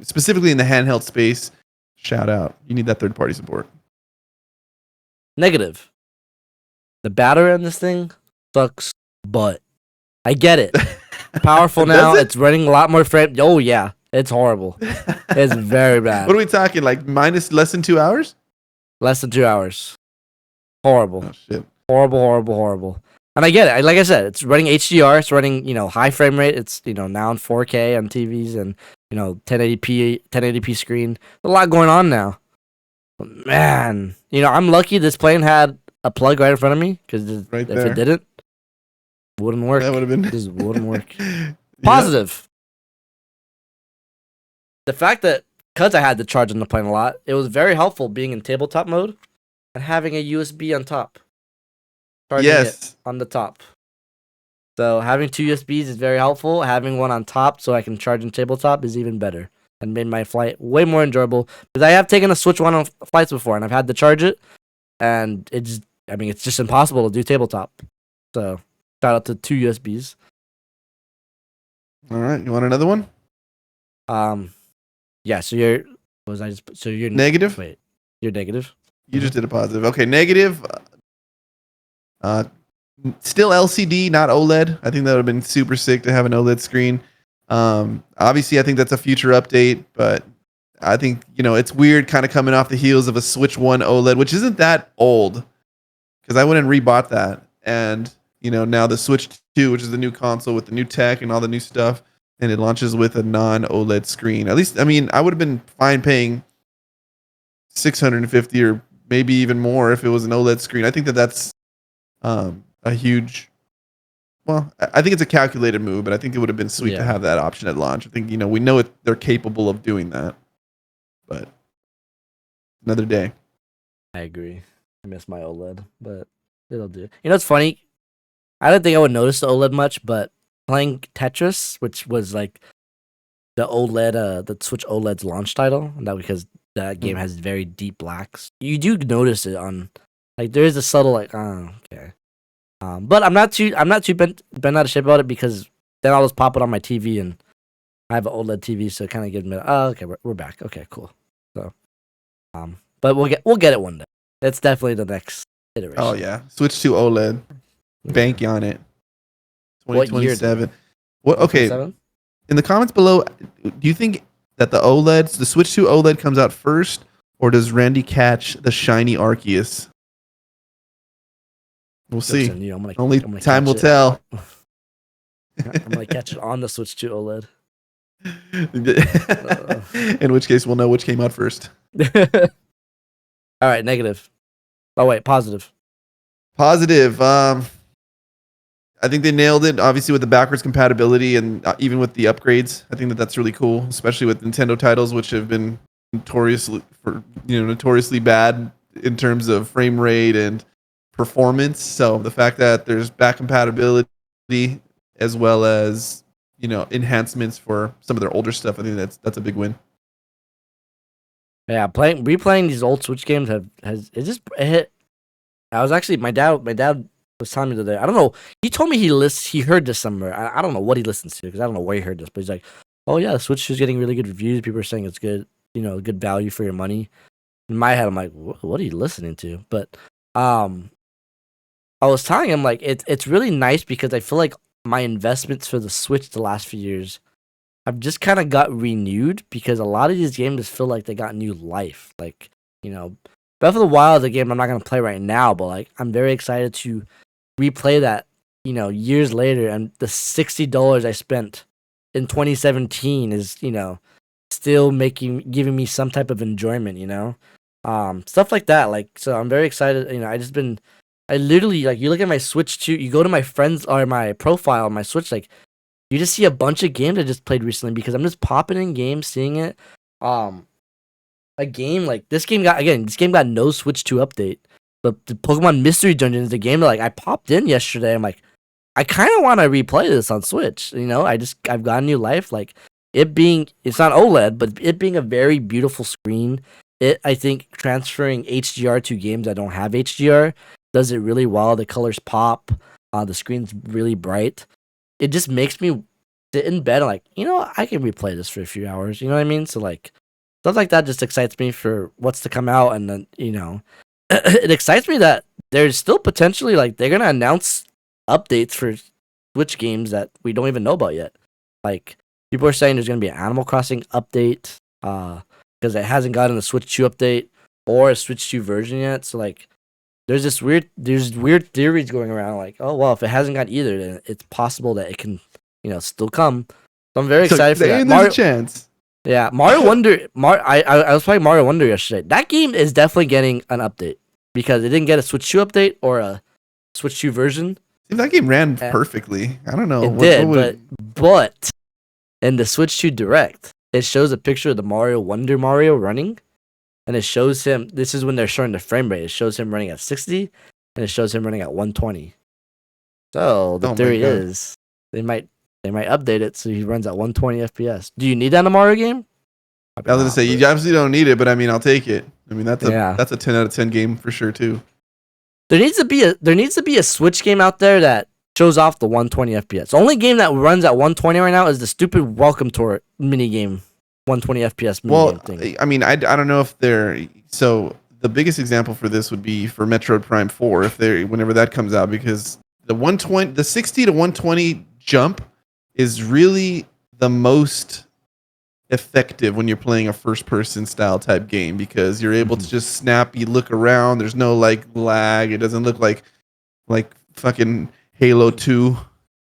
specifically in the handheld space, shout out. You need that third-party support. Negative. The battery on this thing sucks, but I get it. Powerful now. It's running a lot more frame. Oh yeah, it's horrible. It's very bad. What are we talking? Like less than 2 hours? Less than 2 hours. Horrible. Oh shit. Horrible. And I get it. Like I said, it's running HDR. It's running, high frame rate. It's, now in 4K on TVs and, 1080p screen. There's a lot going on now. But man, I'm lucky this plane had a plug right in front of me because if it didn't, it wouldn't work. That would have been. It just wouldn't work. Positive. The fact that because I had to charge on the plane a lot, it was very helpful being in tabletop mode and having a USB on top. Charging it on the top. So having two USBs is very helpful. Having one on top so I can charge in tabletop is even better and made my flight way more enjoyable. Because I have taken a Switch 1 on flights before and I've had to charge it, and it's just impossible to do tabletop. So shout out to two USBs. All right, you want another one? Yeah. So you're negative. Wait, you're negative. You just did a positive. Okay, negative. Still LCD, not OLED. I think that would have been super sick to have an OLED screen. Obviously, I think that's a future update, but I think it's weird, kind of coming off the heels of a Switch 1 OLED, which isn't that old, because I went and rebought that, and now the Switch 2, which is the new console with the new tech and all the new stuff, and it launches with a non-OLED screen. At least, I would have been fine paying $650 or maybe even more if it was an OLED screen. I think that's a huge well, I think it's a calculated move, but I think it would have been sweet to have that option at launch. I think we know they're capable of doing that, but another day. I agree. I miss my OLED, but it'll do. You know, it's funny. I don't think I would notice the OLED much, but playing Tetris, which was like the Switch OLED's launch title, and that because that game has very deep blacks. You do notice it on, like, there is a subtle like, oh, okay. But I'm not too bent out of shape about it because then I'll just pop it on my TV and I have an OLED TV, so it kind of gives me, oh, okay, we're back. Okay, cool. So, but we'll get it one day. That's definitely the next iteration. Oh yeah, Switch to OLED. Bank on it. 2027. What? Okay. 2027? In the comments below, do you think that the Switch 2 OLED comes out first, or does Randy catch the shiny Arceus? We'll see. Only time will tell. I'm gonna catch it on the Switch 2 OLED. In which case, we'll know which came out first. All right, negative. Oh wait, positive. Positive. I think they nailed it. Obviously, with the backwards compatibility and even with the upgrades, I think that's really cool, especially with Nintendo titles, which have been notoriously bad in terms of frame rate and performance. So the fact that there's back compatibility as well as enhancements for some of their older stuff, I think that's a big win. Yeah, replaying these old Switch games has hit. I was actually my dad was telling me today. I don't know. He told me he heard this somewhere. I don't know what he listens to because I don't know where he heard this. But he's like, "Oh yeah, the Switch is getting really good reviews. People are saying it's good. Good value for your money." In my head, I'm like, "What are you listening to?" But I was telling him like it's really nice because I feel like my investments for the Switch the last few years, I've just kind of got renewed because a lot of these games feel like they got new life. Like Breath of the Wild is a game I'm not gonna play right now, but like I'm very excited to replay that, years later, and the $60 I spent in 2017 is, still giving me some type of enjoyment, stuff like that. Like, so I'm very excited. I literally, like, you look at my Switch 2, you go to my friends or my profile on my Switch, like, you just see a bunch of games I just played recently because I'm just popping in games, seeing it. A game like this game got no Switch 2 update. But the Pokemon Mystery Dungeon is a game that like I popped in yesterday. I'm like, I kind of want to replay this on Switch. I've got a new life. Like it's not OLED, but it being a very beautiful screen. I think transferring HDR to games that don't have HDR does it really well. The colors pop. The screen's really bright. It just makes me sit in bed and like, I can replay this for a few hours. You know what I mean? So like stuff like that just excites me for what's to come out, and then it excites me that there's still potentially like they're gonna announce updates for Switch games that we don't even know about yet. Like people are saying there's gonna be an Animal Crossing update because it hasn't gotten a Switch 2 update or a Switch 2 version yet. So like there's weird theories going around like, oh well, if it hasn't got either, then it's possible that it can still come. So I'm very excited for that. There's a chance. Yeah, Mario Wonder. I was playing Mario Wonder yesterday. That game is definitely getting an update because it didn't get a Switch 2 update or a Switch 2 version. That game ran perfectly. I don't know. It did, but in the Switch 2 Direct, it shows a picture of the Mario running, and it shows him. This is when they're showing the frame rate. It shows him running at 60, and it shows him running at 120. So the theory is they might update it so he runs at 120 FPS. Do you need that in a Mario game? I was gonna say you obviously don't need it, but I mean I'll take it. I mean that's a 10 out of 10 game for sure too. There needs to be a Switch game out there that shows off the 120 FPS. The only game that runs at 120 right now is the stupid Welcome Tour mini game, 120 FPS mini game thing. I mean I don't know if they're so. The biggest example for this would be for Metroid Prime 4 whenever that comes out, because the 60 to 120 jump is really the most effective when you're playing a first-person style type game because you're able to just snappy look around. There's no like lag. It doesn't look like fucking Halo 2.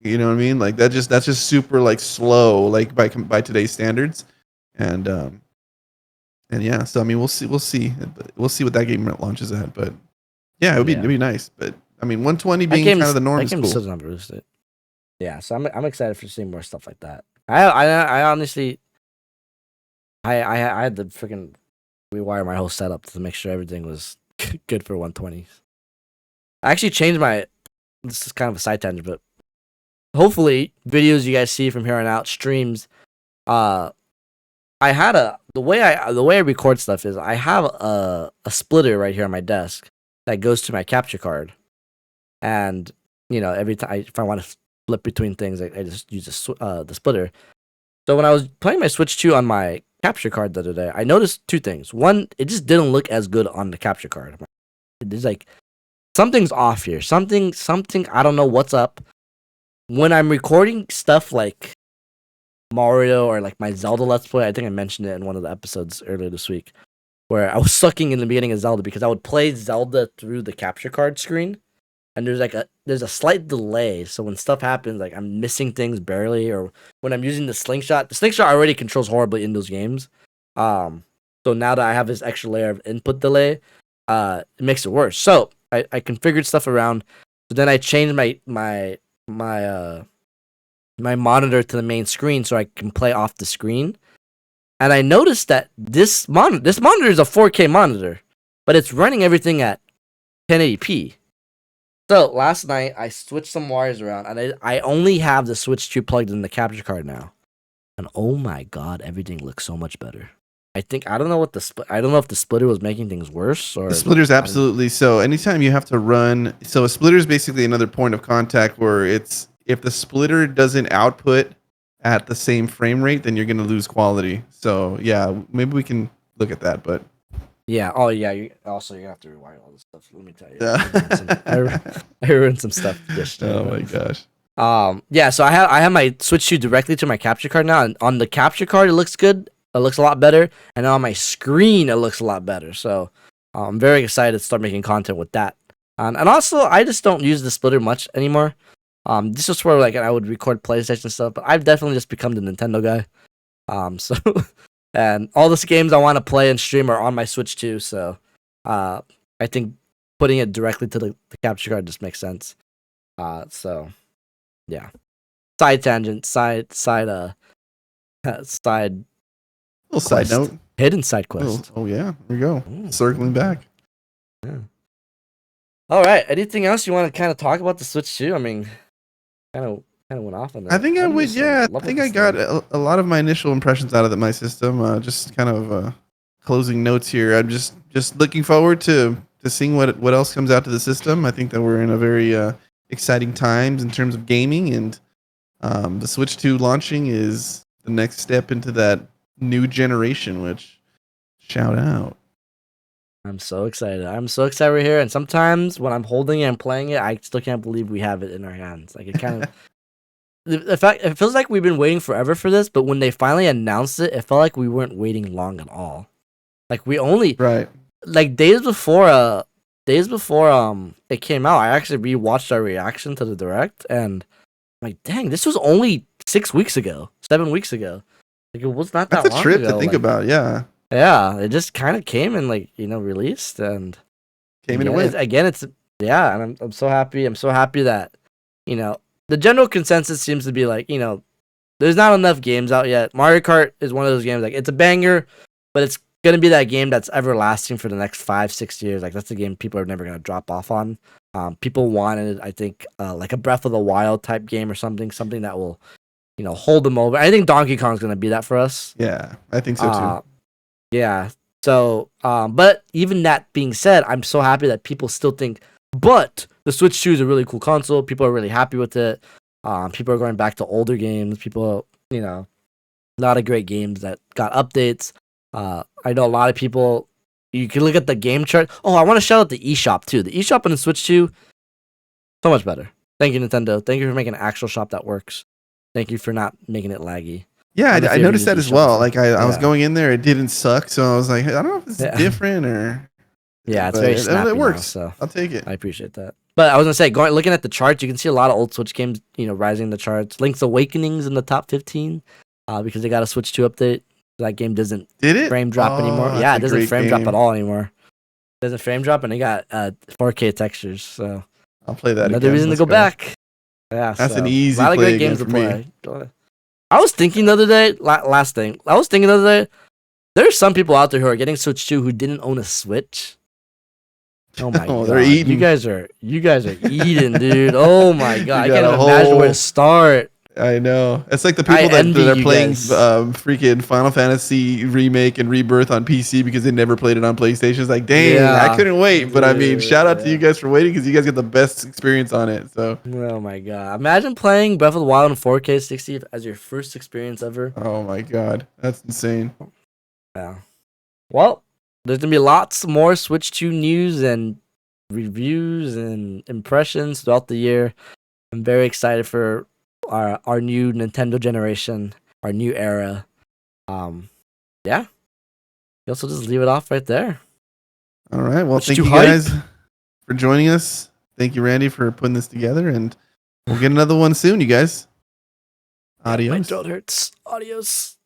You know what I mean? Like that's just super like slow like by today's standards. And yeah, so I mean we'll see what that game launches at. But yeah, it'd be nice. But I mean 120 being kind of the norm is cool. Yeah, so I'm excited for seeing more stuff like that. I honestly I had to freaking rewire my whole setup to make sure everything was good for 120s. I actually changed my. This is kind of a side tangent, but hopefully videos you guys see from here on out, streams. I had the way I record stuff is I have a splitter right here on my desk that goes to my capture card, and every time if I want to flip between things, I just use the splitter. So when I was playing my Switch 2 on my capture card the other day, I noticed two things. One, it just didn't look as good on the capture card. It's like something's off here. Something. I don't know what's up. When I'm recording stuff like Mario or like my Zelda Let's Play, I think I mentioned it in one of the episodes earlier this week, where I was sucking in the beginning of Zelda because I would play Zelda through the capture card screen, and there's a slight delay. So when stuff happens, like I'm missing things barely, or when I'm using the slingshot already controls horribly in those games. So now that I have this extra layer of input delay, it makes it worse. So I configured stuff around. So then I changed my monitor to the main screen so I can play off the screen. And I noticed that this monitor is a 4K monitor, but it's running everything at 1080p. So last night I switched some wires around, and I only have the Switch 2 plugged in the capture card now. And oh my god, everything looks so much better. I don't know if the splitter was making things worse or the splitter's absolutely so. Anytime you have to run, so a splitter is basically another point of contact where it's if the splitter doesn't output at the same frame rate, then you're going to lose quality. So yeah, maybe we can look at that. But yeah, oh yeah, you have to rewire all this stuff. Let me tell you, yeah. I ruined some stuff. Oh my gosh. Yeah, so I have my Switch 2 directly to my capture card now, and on the capture card it looks good. It looks a lot better, and on my screen it looks a lot better. So I'm very excited to start making content with that. And also, I just don't use the splitter much anymore. This is where like I would record PlayStation stuff, but I've definitely just become the Nintendo guy. So and all these games I want to play and stream are on my Switch 2. So I think putting it directly to the capture card just makes sense. So yeah. Side tangent, side Little side note. Hidden side quest. Oh yeah, here we go. Circling back. Yeah. All right. Anything else you want to kind of talk about the Switch 2? I mean, kind of went off on that. I think I would. Yeah, I think I got a lot of my initial impressions out of my system. Just kind of closing notes here. I'm just looking forward to seeing what else comes out to the system. I think that we're in a very exciting times in terms of gaming, and the Switch 2 launching is the next step into that new generation, which shout out. I'm so excited. We're here. And sometimes when I'm holding it and playing it, I still can't believe we have it in our hands. Like it kind of, the fact it feels like we've been waiting forever for this. But when they finally announced it, it felt like we weren't waiting long at all. Like we only like days before it came out, I actually rewatched our reaction to the direct, and I'm like, dang, this was only 7 weeks ago. Like it was not that long ago. That's a trip to think about. Yeah. Yeah, it just kind of came and released and came and went. And I'm so happy. I'm so happy that the general consensus seems to be like there's not enough games out yet. Mario Kart is one of those games like it's a banger, but it's gonna be that game that's everlasting for the next 5-6 years. Like that's the game people are never gonna drop off on. People wanted, I think, like a Breath of the Wild type game or something that will hold them over. I think Donkey Kong's gonna be that for us. Yeah, I think so too. Yeah. So, but even that being said, I'm so happy that people still think, but the Switch 2 is a really cool console. People are really happy with it. People are going back to older games. People, a lot of great games that got updates. I know a lot of people, you can look at the game chart. Oh, I want to shout out the eShop too. The eShop on the Switch 2, so much better. Thank you, Nintendo. Thank you for making an actual shop that works. Thank you for not making it laggy. Yeah, I noticed that as well. Like I was going in there, it didn't suck, so I was like, I don't know if it's different or. Yeah, it's very snappy. It works, now, so I'll take it. I appreciate that. But I was gonna say, looking at the charts, you can see a lot of old Switch games, rising in the charts. Link's Awakening's in the top 15, because they got a Switch 2 update. That game doesn't frame drop anymore. Yeah, it doesn't frame drop at all anymore. It doesn't frame drop, and they got 4K textures. So I'll play that. Another reason to go back. Yeah, That's so, an easy a lot of play great games to again for play. I was thinking the other day, last thing. I was thinking the other day, there's some people out there who are getting Switch 2 who didn't own a Switch. Oh my god. They're eating. You guys are eating, dude. Oh my god. I got can't a even imagine where whole- to start. I know. It's like the people I that envy are you playing guys. freaking Final Fantasy Remake and Rebirth on PC because they never played it on PlayStation. It's like, dang, Yeah. I couldn't wait. But I mean, Dude, shout out to yeah. you guys for waiting because you guys get the best experience on it. So, Oh my god. Imagine playing Breath of the Wild in 4K 60 as your first experience ever. oh my god, that's insane. Yeah. Well, there's gonna be lots more Switch 2 news and reviews and impressions throughout the year. I'm very excited for our new Nintendo generation, our new era. Yeah. You also just leave it off right there. All right. Well, Let's thank do you hype. guys for joining us. Thank you, Randy, for putting this together, and we'll get another one soon, you guys. My Adios. throat hurts. Adios.